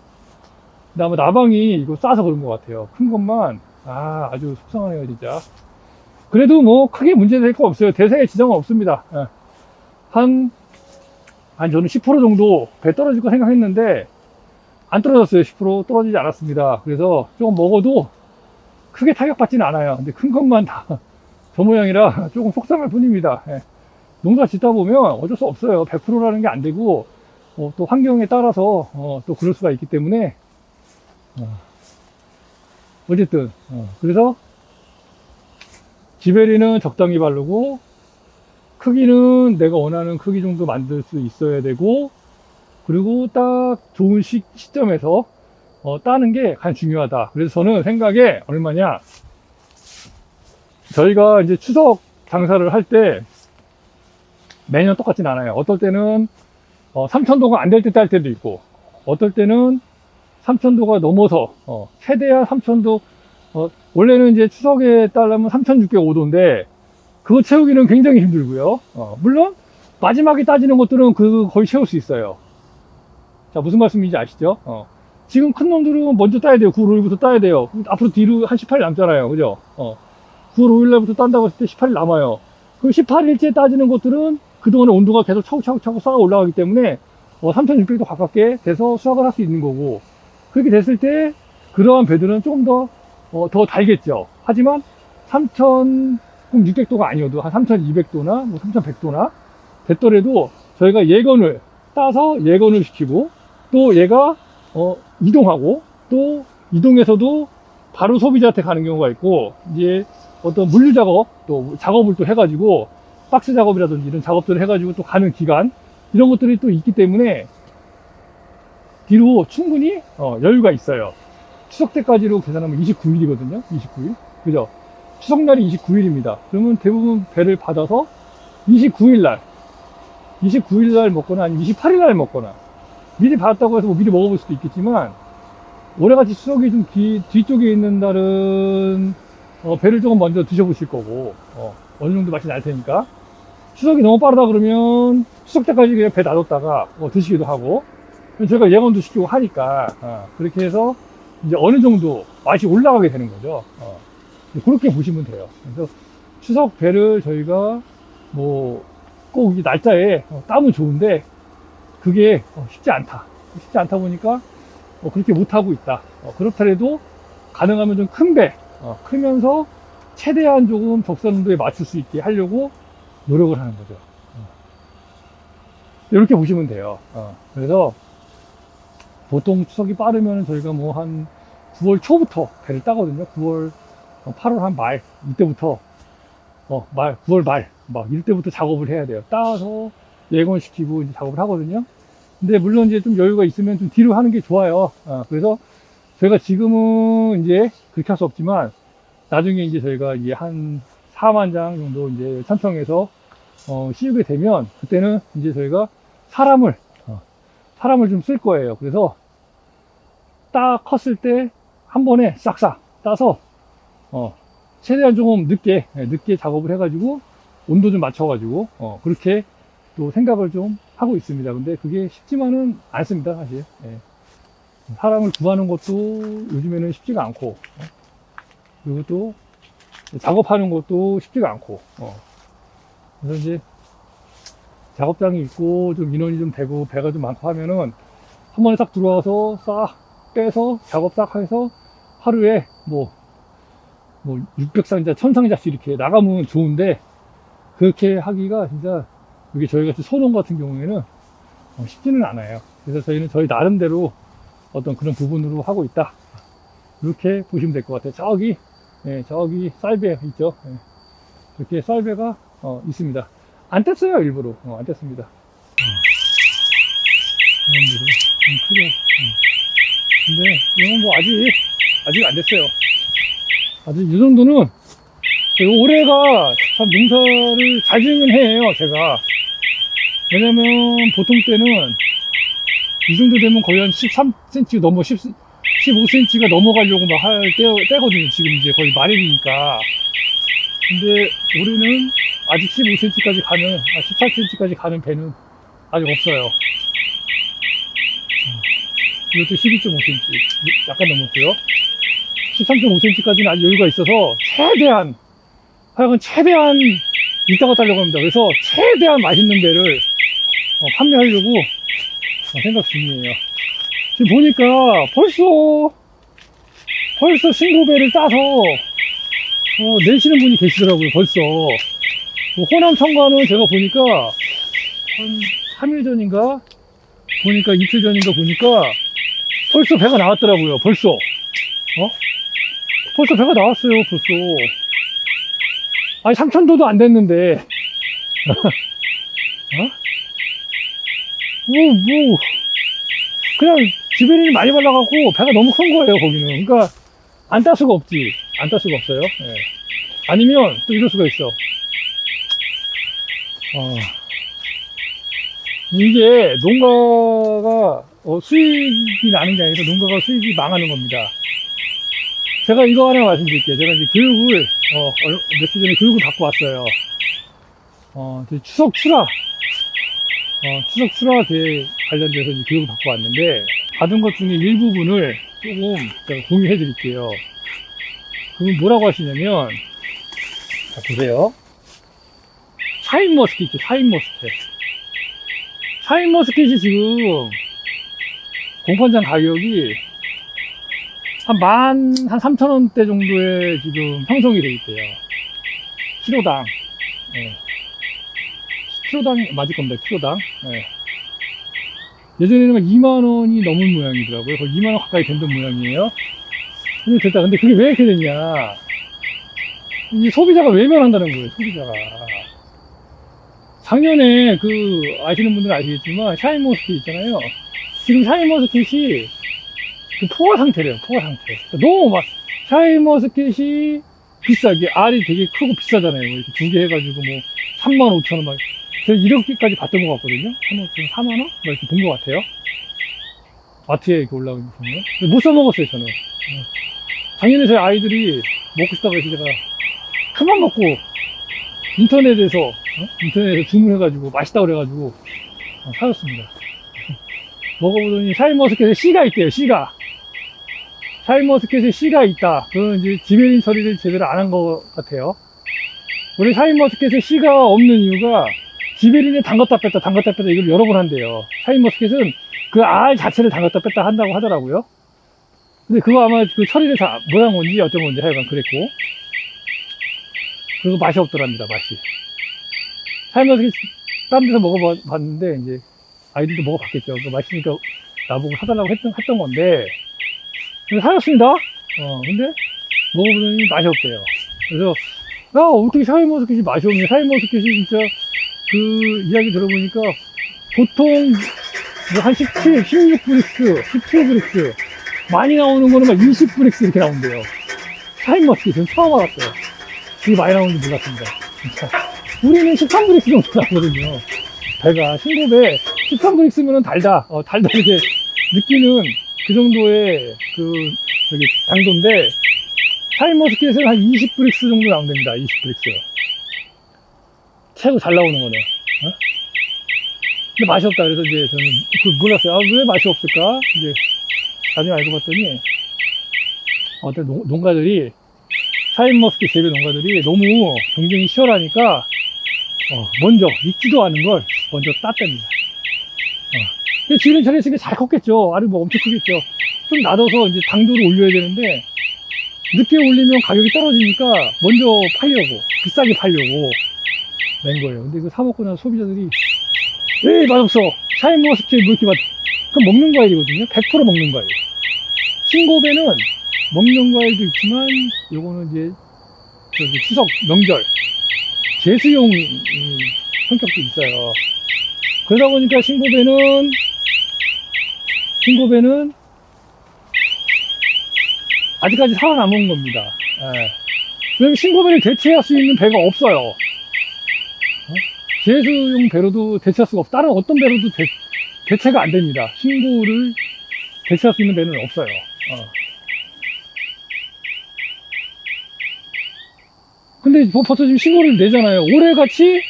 근데 아마 나방이 이거 싸서 그런 것 같아요. 큰 것만. 아주 속상하네요, 진짜. 그래도 뭐 크게 문제될 거 없어요. 대세에 지장은 없습니다. 저는 10% 정도 배 떨어질 거 생각했는데 안 떨어졌어요. 10% 떨어지지 않았습니다. 그래서 조금 먹어도 크게 타격받지는 않아요. 근데 큰 것만 다 저 모양이라 조금 속상할 뿐입니다. 농사 짓다 보면 어쩔 수 없어요. 100%라는 게 안 되고 또 환경에 따라서 또 그럴 수가 있기 때문에 어쨌든 그래서 지베리는 적당히 바르고, 크기는 내가 원하는 크기 정도 만들 수 있어야 되고, 그리고 딱 좋은 시점에서 따는 게 가장 중요하다. 그래서 저는 생각에 얼마냐, 저희가 이제 추석 장사를 할 때 매년 똑같진 않아요. 어떨 때는 3,000도가 안 될 때 딸 때도 있고, 어떨 때는 3,000도가 넘어서 최대한 3,000도 원래는 이제 추석에 따르면 3605도인데 그거 채우기는 굉장히 힘들고요. 물론 마지막에 따지는 것들은 거의 채울 수 있어요. 자, 무슨 말씀인지 아시죠? 지금 큰 놈들은 먼저 따야 돼요. 9월 5일부터 따야 돼요. 앞으로 뒤로 한 18일 남잖아요. 그죠? 9월 5일 날부터 딴다고 했을 때 18일 남아요. 그럼 18일째 따지는 것들은 그동안에 온도가 계속 차곡차곡 쌓아 올라가기 때문에 3600도 가깝게 돼서 수확을 할 수 있는 거고, 그렇게 됐을 때 그러한 배들은 조금 더 달겠죠. 하지만 3600도가 아니어도 한 3200도나 뭐 3100도나 됐더라도 저희가 예건을 따서 예건을 시키고, 또 얘가 이동하고, 또 이동해서도 바로 소비자한테 가는 경우가 있고, 이제 어떤 물류 작업, 또 작업을 또 해가지고 박스 작업이라든지 이런 작업들을 해가지고 또 가는 기간, 이런 것들이 또 있기 때문에 뒤로 충분히 여유가 있어요. 추석 때까지로 계산하면 29일이거든요. 29일. 그죠? 추석날이 29일입니다. 그러면 대부분 배를 받아서 29일날 먹거나 아니면 28일날 먹거나, 미리 받았다고 해서 뭐 미리 먹어볼 수도 있겠지만, 올해같이 추석이 좀 뒤쪽에 있는 날은 배를 조금 먼저 드셔보실 거고, 어느 정도 맛이 날 테니까. 추석이 너무 빠르다 그러면 추석 때까지 그냥 배 놔뒀다가 드시기도 하고, 저희가 예언도 시키고 하니까 그렇게 해서 이제 어느 정도 맛이 올라가게 되는 거죠. 그렇게 보시면 돼요. 그래서 추석 배를 저희가 뭐 꼭 이 날짜에 따면 좋은데 그게 쉽지 않다 보니까 그렇게 못하고 있다. 그렇더라도 가능하면 좀 큰 배, 크면서 최대한 조금 적산 온도에 맞출 수 있게 하려고 노력을 하는 거죠. 이렇게 보시면 돼요. 그래서 보통 추석이 빠르면 저희가 뭐 한 9월 초부터 배를 따거든요. 8월 한 말, 이때부터 9월 말 막 이때부터 작업을 해야 돼요. 따서 예건시키고 이제 작업을 하거든요. 근데 물론 이제 좀 여유가 있으면 좀 뒤로 하는 게 좋아요. 그래서 저희가 지금은 이제 그렇게 할 수 없지만, 나중에 이제 저희가 이제 한 4만 장 정도 이제 천평에서 씌우게 되면, 그때는 이제 저희가 사람을 좀 쓸 거예요. 그래서 딱 컸을 때 한 번에 싹싹 따서 최대한 조금 늦게 작업을 해가지고 온도 좀 맞춰가지고 그렇게 또 생각을 좀 하고 있습니다. 근데 그게 쉽지만은 않습니다, 사실. 사람을 구하는 것도 요즘에는 쉽지가 않고, 그리고 또 작업하는 것도 쉽지가 않고, 그래서 이제 작업장이 있고 좀 인원이 좀 되고 배가 좀 많고 하면은 한 번에 싹 들어와서 싹 빼서 작업 싹 해서 하루에 뭐 600상자, 1000상자씩 이렇게 나가면 좋은데, 그렇게 하기가 진짜 여기 저희 같이 소농 같은 경우에는 쉽지는 않아요. 그래서 저희는 저희 나름대로 어떤 그런 부분으로 하고 있다, 이렇게 보시면 될 것 같아요. 저기 쌀배 있죠. 이렇게 쌀배가 있습니다. 안 뗐어요, 일부러. 안 뗐습니다. 크죠. 근데 이건 뭐 아직 안 됐어요. 아직 이 정도는, 올해가 참 농사를 잘 지은 해예요, 제가. 왜냐면 보통 때는 이 정도 되면 거의 한 13cm 넘어, 15cm가 넘어가려고 막 할 때거든요. 지금 이제 거의 말일이니까. 근데 올해는 아직 15cm까지 가는, 18cm까지 가는 배는 아직 없어요. 이것도 12.5cm, 약간 넘었고요. 13.5cm까지는 아직 여유가 있어서 최대한 이따가 따려고 합니다. 그래서 최대한 맛있는 배를 판매하려고 생각 중이에요. 지금 보니까 벌써 신고배를 따서 내시는 분이 계시더라고요. 벌써 호남 청과는 제가 보니까 한 3일 전인가 보니까, 이틀 전인가 보니까 벌써 배가 나왔더라고요. 벌써 배가 나왔어요. 벌써. 아니 3000도도 안 됐는데 그냥 지베린이 많이 발라갖고 배가 너무 큰 거예요, 거기는. 그러니까 안 딸 수가 없어요. 아니면 또 이럴 수가 있어. 이게 농가가 수익이 나는 게 아니라 농가가 수익이 망하는 겁니다. 제가 이거 하나 말씀드릴게요. 제가 이제 교육을, 며칠 전에 교육을 받고 왔어요. 추석 출하, 추석 출하 계획 관련돼서 이제 교육을 받고 왔는데, 받은 것 중에 일부분을 조금 제가 공유해 드릴게요. 그건 뭐라고 하시냐면, 자, 보세요. 샤인머스켓 있죠, 샤인머스켓. 샤인머스켓이 지금, 공판장 가격이 한 3,000원대 정도에 지금 형성이 돼 있대요. 키로당. 예. 키로당 맞을 겁니다. 키로당. 예. 예전에는 2만원이 넘은 모양이더라고요. 거의 2만원 가까이 된던 모양이에요. 근데 됐다. 근데 그게 왜 이렇게 됐냐. 이 소비자가 외면한다는 거예요. 소비자가. 작년에 아시는 분들은 아시겠지만 샤인머스켓 있잖아요. 지금 샤인머스켓이 포화 상태래요. 포화 상태. 너무 막 샤인머스켓이 비싸게, 알이 되게 크고 비싸잖아요. 이렇게 두 개 해가지고 35,000원 막. 제가 이렇게까지 봤던 것 같거든요. 35,000원, 4만원? 막 이렇게 본 것 같아요. 마트에 이렇게 올라오는 거 보면. 못 사먹었어요, 저는. 작년에 저희 아이들이 먹고 싶다고 해서 제가 그만 먹고 인터넷에서 주문해가지고 맛있다고 그래가지고 사줬습니다. 먹어보더니 샤인머스켓에 씨가 있대요, 씨가. 샤인머스켓에 씨가 있다. 그건 이제 지베린 처리를 제대로 안 한 것 같아요. 원래 샤인머스켓에 씨가 없는 이유가 지베린에 담갔다 뺐다 이걸 여러 번 한대요. 샤인머스켓은 그 알 자체를 담갔다 뺐다 한다고 하더라고요. 근데 그거 아마 그 처리를 다 못한 건지 어떤 건지 하여간 그랬고. 그리고 맛이 없더랍니다, 맛이. 샤인머스켓 다른 데서 먹어봤는데 이제 아이들도 먹어봤겠죠. 맛있으니까 나보고 사달라고 했던 건데. 그래서 사줬습니다. 근데 먹어보더니 맛이 없대요. 그래서 어떻게 샤인머스켓이 맛이 없냐. 샤인머스켓이 진짜 이야기 들어보니까 보통 한 17, 16브릭스, 17브릭스 많이 나오는 거는 막 20브릭스 이렇게 나온대요. 샤인머스켓 저는 처음 알았어요. 되게 많이 나오는지 몰랐습니다. 진짜. 우리는 13브릭스 정도 나거든요. 배가 신고배 13브릭스면은 달다 이렇게 느끼는 그 정도의 당도인데, 샤인머스켓은 한 20브릭스 정도 나온답니다. 20브릭스. 최고 잘 나오는 거는. 근데 맛이 없다. 그래서 이제 저는 몰랐어요. 왜 맛이 없을까? 이제 나중에 알고 봤더니, 어떤 농가들이, 샤인머스켓 재배 농가들이 너무 경쟁이 치열하니까, 먼저 익지도 않은 걸 먼저 땄답니다. 근데 지금 저랬으니까 잘 컸겠죠. 알이 엄청 크겠죠. 좀 놔둬서 이제 당도를 올려야 되는데, 늦게 올리면 가격이 떨어지니까 먼저 팔려고, 비싸게 팔려고 낸 거예요. 근데 사먹고 나서 소비자들이, 에이, 맛없어. 샤인머스켓 뭐 이렇게 그럼 먹는 과일이거든요. 100% 먹는 과일. 신고배는 먹는 과일도 있지만, 요거는 이제, 추석, 명절, 제수용 성격도 있어요. 그러다 보니까 신고배는 아직까지 살아남은 겁니다. 왜냐면 신고배를 대체할 수 있는 배가 없어요. 제수용 배로도 대체할 수가 없어. 다른 어떤 배로도 대체가 안 됩니다. 신고를 대체할 수 있는 배는 없어요. 근데 벌써 지금 신고를 내잖아요. 올해같이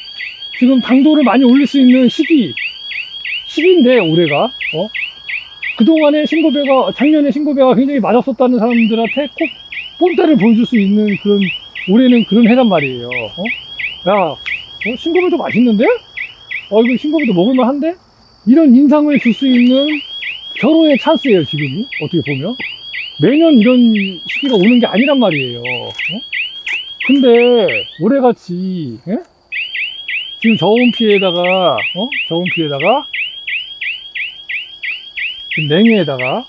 지금 당도를 많이 올릴 수 있는 시기인데, 올해가. 그동안에 작년에 신고배가 굉장히 맛없었다는 사람들한테 꼭 본때를 보여줄 수 있는 올해는 그런 해란 말이에요. 신고배도 맛있는데? 이거 신고배도 먹을만 한데? 이런 인상을 줄 수 있는 결호의 찬스예요, 지금이. 어떻게 보면. 매년 이런 시기가 오는 게 아니란 말이에요. 근데, 올해같이, 지금 저온 피해에다가, 지금 냉해에다가,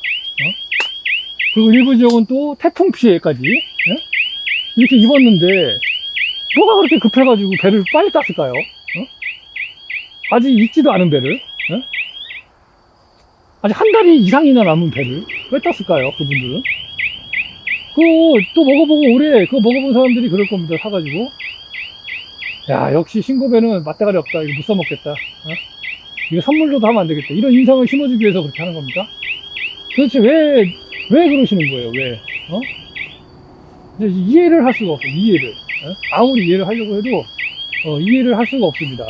그리고 일부 지역은 또 태풍 피해까지, 이렇게 입었는데, 뭐가 그렇게 급해가지고 배를 빨리 땄을까요? 아직 익지도 않은 배를, 아직 한 달이 이상이나 남은 배를 왜 땄을까요? 그분들은. 또 먹어보고 올해 그거 먹어본 사람들이 그럴 겁니다. 사가지고. 야, 역시 신고배는 맛대가리 없다. 이거 못 사먹겠다. 이거 선물로도 하면 안 되겠다. 이런 인상을 심어주기 위해서 그렇게 하는 겁니다. 도대체 왜 그러시는 거예요? 왜? 이해를 할 수가 없어요. 이해를. 아무리 이해를 하려고 해도 이해를 할 수가 없습니다.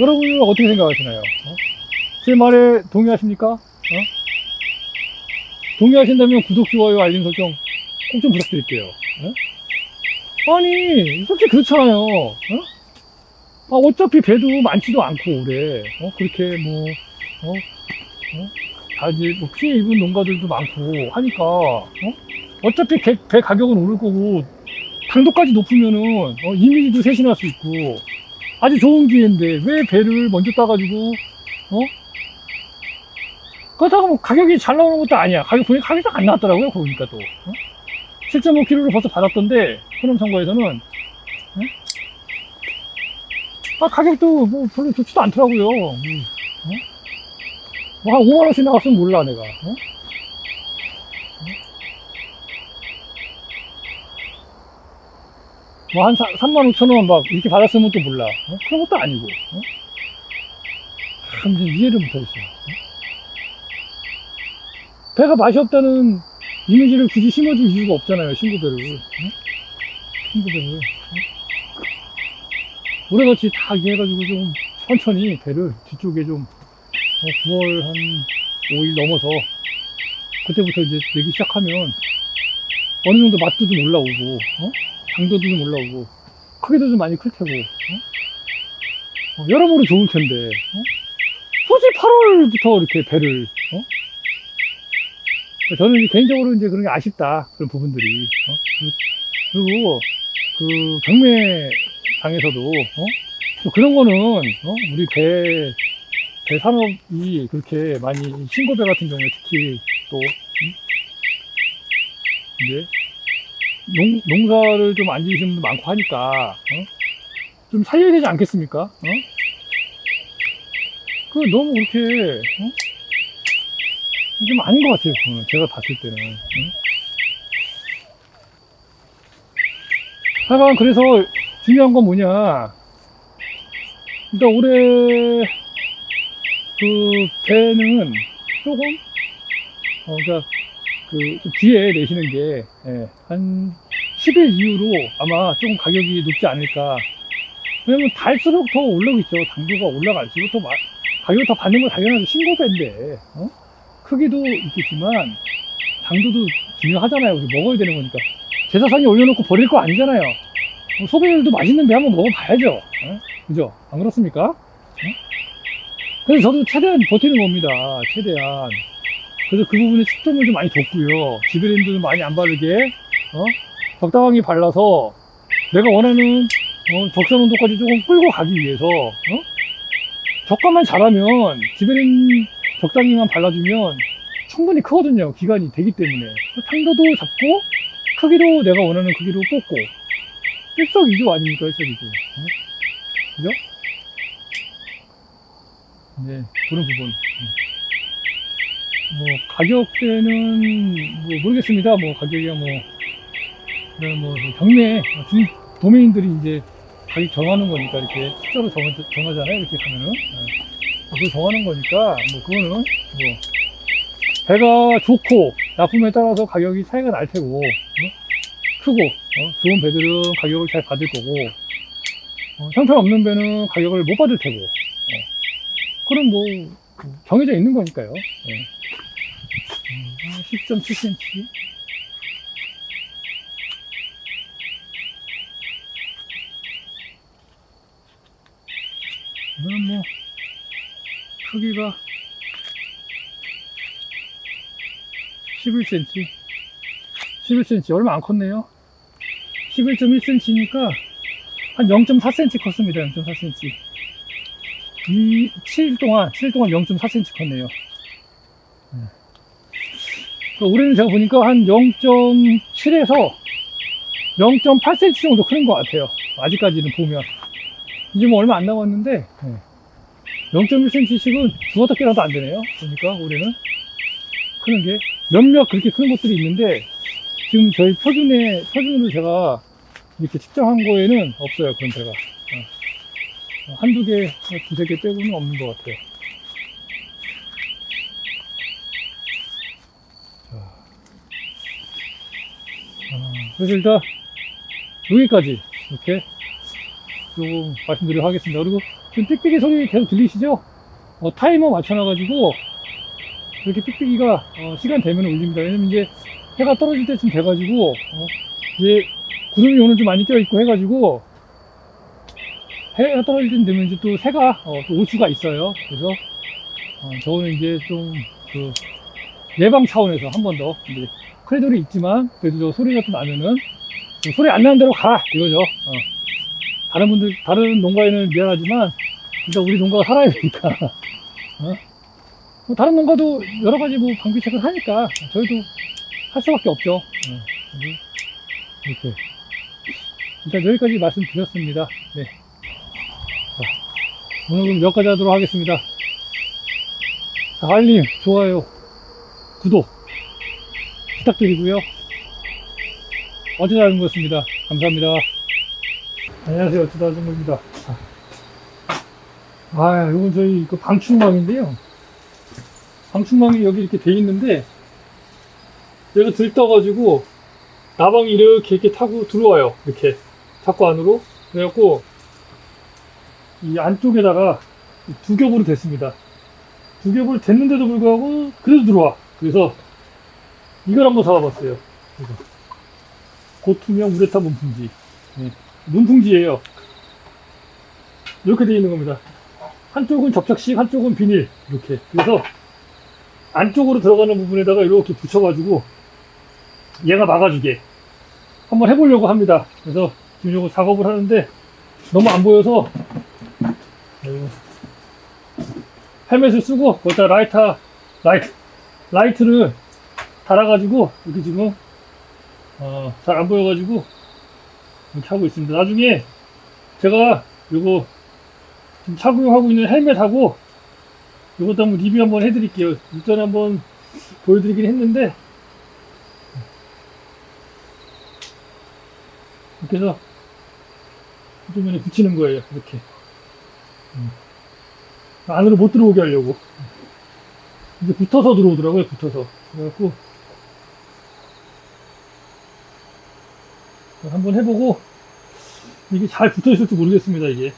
여러분은 어떻게 생각하시나요? 제 말에 동의하십니까? 동의하신다면 구독, 좋아요, 알림 설정 꼭 좀 부탁드릴게요. 아니, 솔직히 그렇잖아요. 어차피 배도 많지도 않고, 올해. 그렇게 뭐, 다 이제 뭐 피해 입은 농가들도 많고 하니까, 어차피 배 가격은 오를 거고, 당도까지 높으면은, 이미지도 쇄신할 수 있고, 아주 좋은 기회인데, 왜 배를 먼저 따가지고, 그렇다고 뭐 가격이 잘 나오는 것도 아니야. 보니까 가격이 안 나왔더라고요, 보니까 또. 7.5kg를 벌써 받았던데, 호남선거에서는. 가격도 뭐 별로 좋지도 않더라고요. 뭐 한 5만원씩 나갔으면 몰라, 내가. 뭐 한 35,000원 막 이렇게 받았으면 또 몰라. 그런 것도 아니고. 참 이해를 못하겠어요. 배가 맛이 없다는 이미지를 굳이 심어줄 이유가 없잖아요, 신고배를. 신고배를. 올해같이 다 이해해가지고 좀 천천히 배를 뒤쪽에 좀 9월 한 5일 넘어서 그때부터 이제 내기 시작하면 어느 정도 맛도 좀 올라오고 당도도 좀 올라오고 크기도 좀 많이 클 테고 여러모로 좋을 텐데 굳이 8월부터 이렇게 배를 저는 이제 개인적으로 이제 그런 게 아쉽다, 그런 부분들이. 그리고 그 경매장에서도 또 그런 거는 우리 배 산업이 그렇게 많이, 신고배 같은 경우에 특히 또 이제 농사를 좀 안 지으시는 분도 많고 하니까 좀 살려야 되지 않겠습니까? 그 너무 그렇게 좀 아닌 것 같아요, 그거는. 제가 봤을 때는. 하여간 그래서 중요한 건 뭐냐, 일단 올해 그 배는 조금 그러니까 그 뒤에 내시는 게 한 10일 이후로 아마 조금 가격이 높지 않을까. 왜냐면 달수록 더 올라오겠죠. 당도가 올라갈수록 더 가격을 더 받는 건 당연하죠. 신고배인데 크기도 있겠지만 당도도 중요하잖아요. 우리 먹어야 되는 거니까. 제사상에 올려놓고 버릴 거 아니잖아요. 소비자들도 맛있는 배 한번 먹어봐야죠. 그죠? 안 그렇습니까? 그래서 저도 최대한 버티는 겁니다. 최대한. 그래서 그 부분에 숙점을 좀 많이 뒀고요. 지베린도 좀 많이 안 바르게 적당히 발라서 내가 원하는 적정 온도까지 조금 끌고 가기 위해서 적감만 잘하면 지베린 적당히만 발라주면 충분히 크거든요. 기간이 되기 때문에. 당도도 잡고 크기도 내가 원하는 크기로 뽑고 일석이조 아닙니까? 일석이조. 그죠? 네, 그런 부분. 뭐 가격대는 뭐 모르겠습니다. 뭐 가격이야 뭐 경매 도메인들이 이제 가격 정하는 거니까 이렇게 숫자로 정하잖아요. 이렇게 하면은 그걸 정하는 거니까 뭐 그거는 뭐 배가 좋고 나쁨에 따라서 가격이 차이가 날 테고 크고 좋은 배들은 가격을 잘 받을 거고 형편없는 배는 가격을 못 받을 테고 그럼 뭐 정해져 있는 거니까요. 10.7cm. 이거는 뭐 크기가 11cm. 11cm 얼마 안 컸네요. 11.1cm니까 한 0.4cm 컸습니다. 0.4cm. 7일 동안 0.4cm 컸네요. 올해는 제가 보니까 한 0.7에서 0.8cm 정도 크는 것 같아요. 아직까지는 보면. 이제 뭐 얼마 안 남았는데 0.1cm씩은 두어섯 개라도 안 되네요. 보니까 올해는 크는 게 몇몇 그렇게 크는 것들이 있는데 지금 저희 표준으로 제가 이렇게 측정한 거에는 없어요. 그런 배가 한두 개, 두세 개 빼고는 없는 것 같아요. 그래서 일단 여기까지 이렇게 조금 말씀드리도록 하겠습니다. 그리고 지금 삑삑이 소리 계속 들리시죠? 타이머 맞춰놔가지고 이렇게 삑삑이가 시간 되면 울립니다. 왜냐면 이제 해가 떨어질 때쯤 돼가지고 이제 구름이 오늘 좀 많이 껴있고 해가지고 해가 떨어질 때 되면 이제 또 새가 또 올 수가 있어요. 그래서 저는 이제 좀 그 예방 차원에서 한 번 더 이제 크레돌이 있지만 그래도 저 소리가 좀 나면은 소리 안 나는 대로 가 이거죠. 다른 농가에는 미안하지만 일단 우리 농가가 살아야 되니까 뭐 다른 농가도 여러 가지 뭐 방비책을 하니까 저희도 할 수밖에 없죠. 이렇게 일단 여기까지 말씀드렸습니다. 네. 자, 오늘 그럼 여기까지 하도록 하겠습니다. 자, 알림, 좋아요, 구독 부탁드리고요. 어쩌다 하는 것입니다. 감사합니다. 안녕하세요. 어쩌다 하는 것입니다. 이건 저희 그 방충망인데요. 방충망이 여기 이렇게 돼 있는데 얘가 들떠가지고 나방이 이렇게 타고 들어와요. 이렇게 자꾸 안으로. 그래갖고 이 안쪽에다가 두 겹으로 됐습니다. 두 겹으로 됐는데도 불구하고 그래도 들어와. 그래서 이걸 한번 잡아봤어요. 고투명 우레탄 문풍지. 네. 문풍지예요. 이렇게 되어 있는 겁니다. 한쪽은 접착식, 한쪽은 비닐. 이렇게. 그래서 안쪽으로 들어가는 부분에다가 이렇게 붙여가지고 얘가 막아주게 한번 해보려고 합니다. 그래서 지금 이거 작업을 하는데 너무 안 보여서 헬멧을 쓰고 거기다 라이트를 달아가지고 이렇게 지금 잘 안 보여가지고 이렇게 하고 있습니다. 나중에 제가 요거 지금 착용하고 있는 헬멧하고 요것도 한번 리뷰 한번 해드릴게요. 일전에 한번 보여드리긴 했는데 이렇게 해서 이쪽면에 붙이는 거예요. 이렇게 안으로 못 들어오게 하려고. 이제 붙어서 들어오더라고요. 붙어서. 그래갖고 한번 해보고 이게 잘 붙어 있을지 모르겠습니다. 이게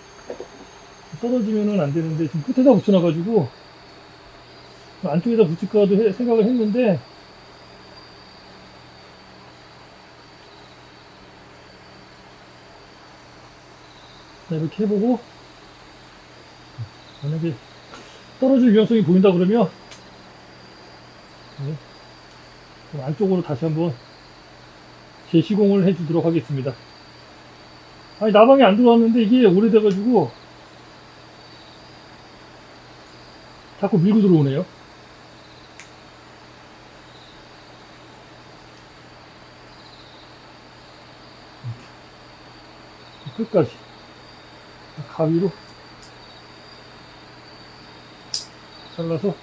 떨어지면은 안 되는데 지금 끝에다 붙여놔가지고 안쪽에다 붙일까도 생각을 했는데 자, 이렇게 해보고 만약에 떨어질 위험성이 보인다 그러면 안쪽으로 다시 한번 재시공을 해주도록 하겠습니다. 아니 나방이 안 들어왔는데 이게 오래돼가지고 자꾸 밀고 들어오네요. 끝까지 가위로 잘라서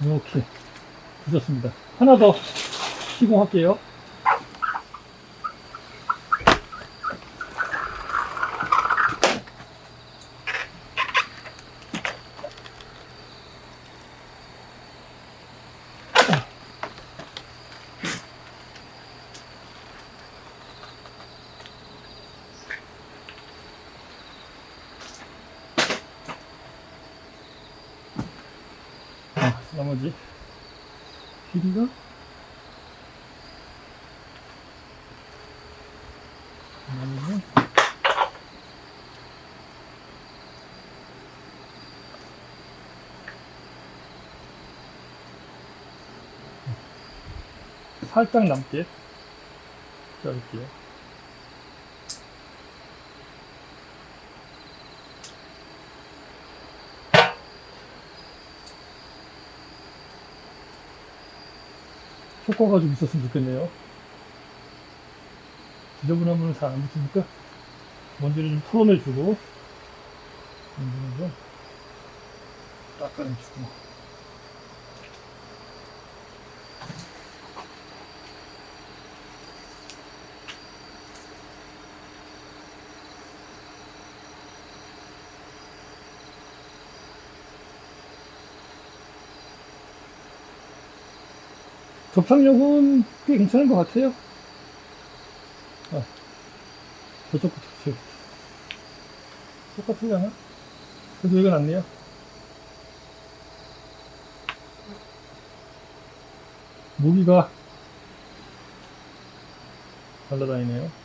이렇게 붙였습니다. 하나 더 시공할게요. 나머지 길이가 나머지는 살짝 남게 자를게요. 효과가 좀 있었으면 좋겠네요. 지저분하면 잘 안 붙으니까 먼지를 좀 털어내주고 먼지는 좀 닦아내주고 접착력은 꽤 괜찮은 것 같아요. 저쪽도 좋지. 똑같으려나? 그래도 이건 낫네요. 모기가 날라다니네요.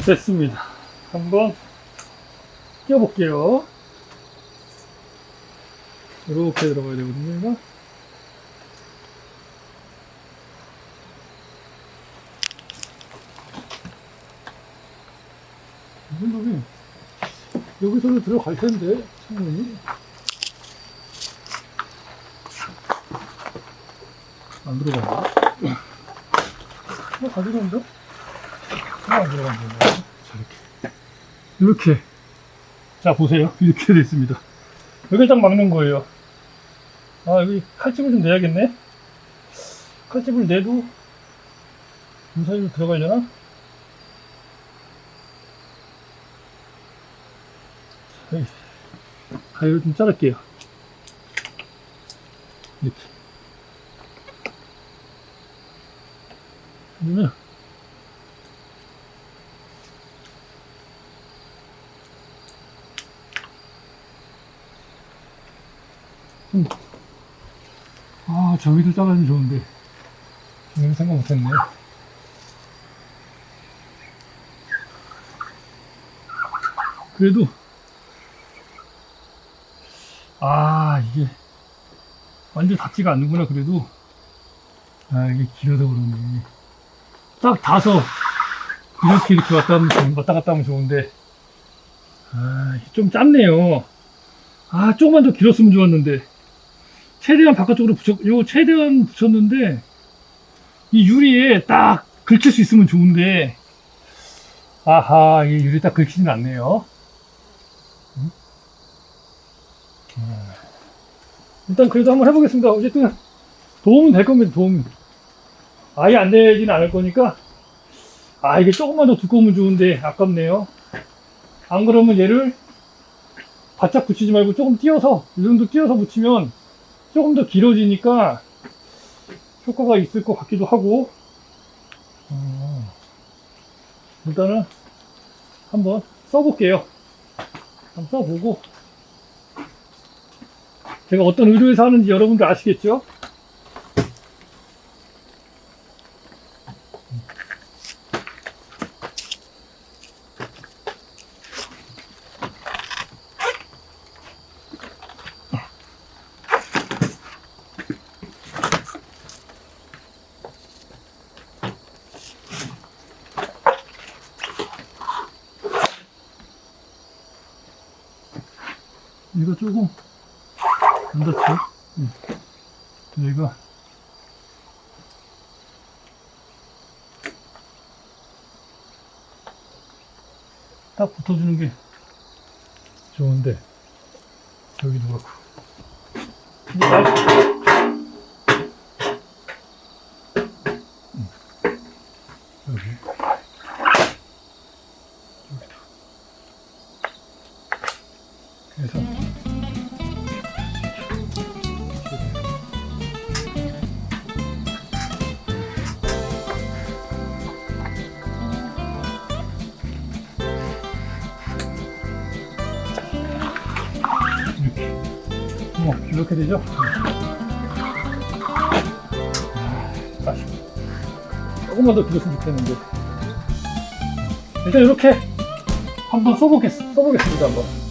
됐습니다. 한번 껴볼게요. 이렇게 들어가야 되거든요, 이거. 이 정도면 여기서도 들어갈 텐데, 창문이. 안 들어간다. 가져간다? 안 들어간다. 자, 이렇게. 자, 보세요. 이렇게 되어 있습니다. 여기 딱 막는 거예요. 아, 여기 칼집을 좀 내야겠네. 칼집을 내도 이 사이로 들어가려나? 가위로 좀 자를게요. 이렇게. 그러면 아, 저기도 잘라주면 좋은데 저기 생각 못했네. 그래도 이게 완전 닿지가 않는구나. 그래도 이게 길어서 그러네. 딱 닿아서 이렇게 왔다 갔다 하면 좋은데 좀 짧네요. 조금만 더 길었으면 좋았는데. 최대한 바깥쪽으로 최대한 붙였는데 이 유리에 딱 긁힐 수 있으면 좋은데 이 유리 딱 긁히진 않네요. 일단 그래도 한번 해보겠습니다. 어쨌든 도움은 될 겁니다. 도움. 아예 안 되진 않을 거니까. 이게 조금만 더 두꺼우면 좋은데 아깝네요. 안 그러면 얘를 바짝 붙이지 말고 조금 띄어서, 이 정도 띄어서 붙이면 조금 더 길어지니까 효과가 있을 것 같기도 하고. 일단은 한번 써볼게요. 한번 써보고, 제가 어떤 의도에서 하는지 여러분들 아시겠죠? 얘가 조금 안 닿죠? 얘가 딱 붙어주는 게 좋은데 여기도 그렇고 여기 여기도 그래서 이렇게 되죠? 아쉽다. 조금만 더 길었으면 좋겠는데. 일단 이렇게 한번 써보겠습니다, 한번.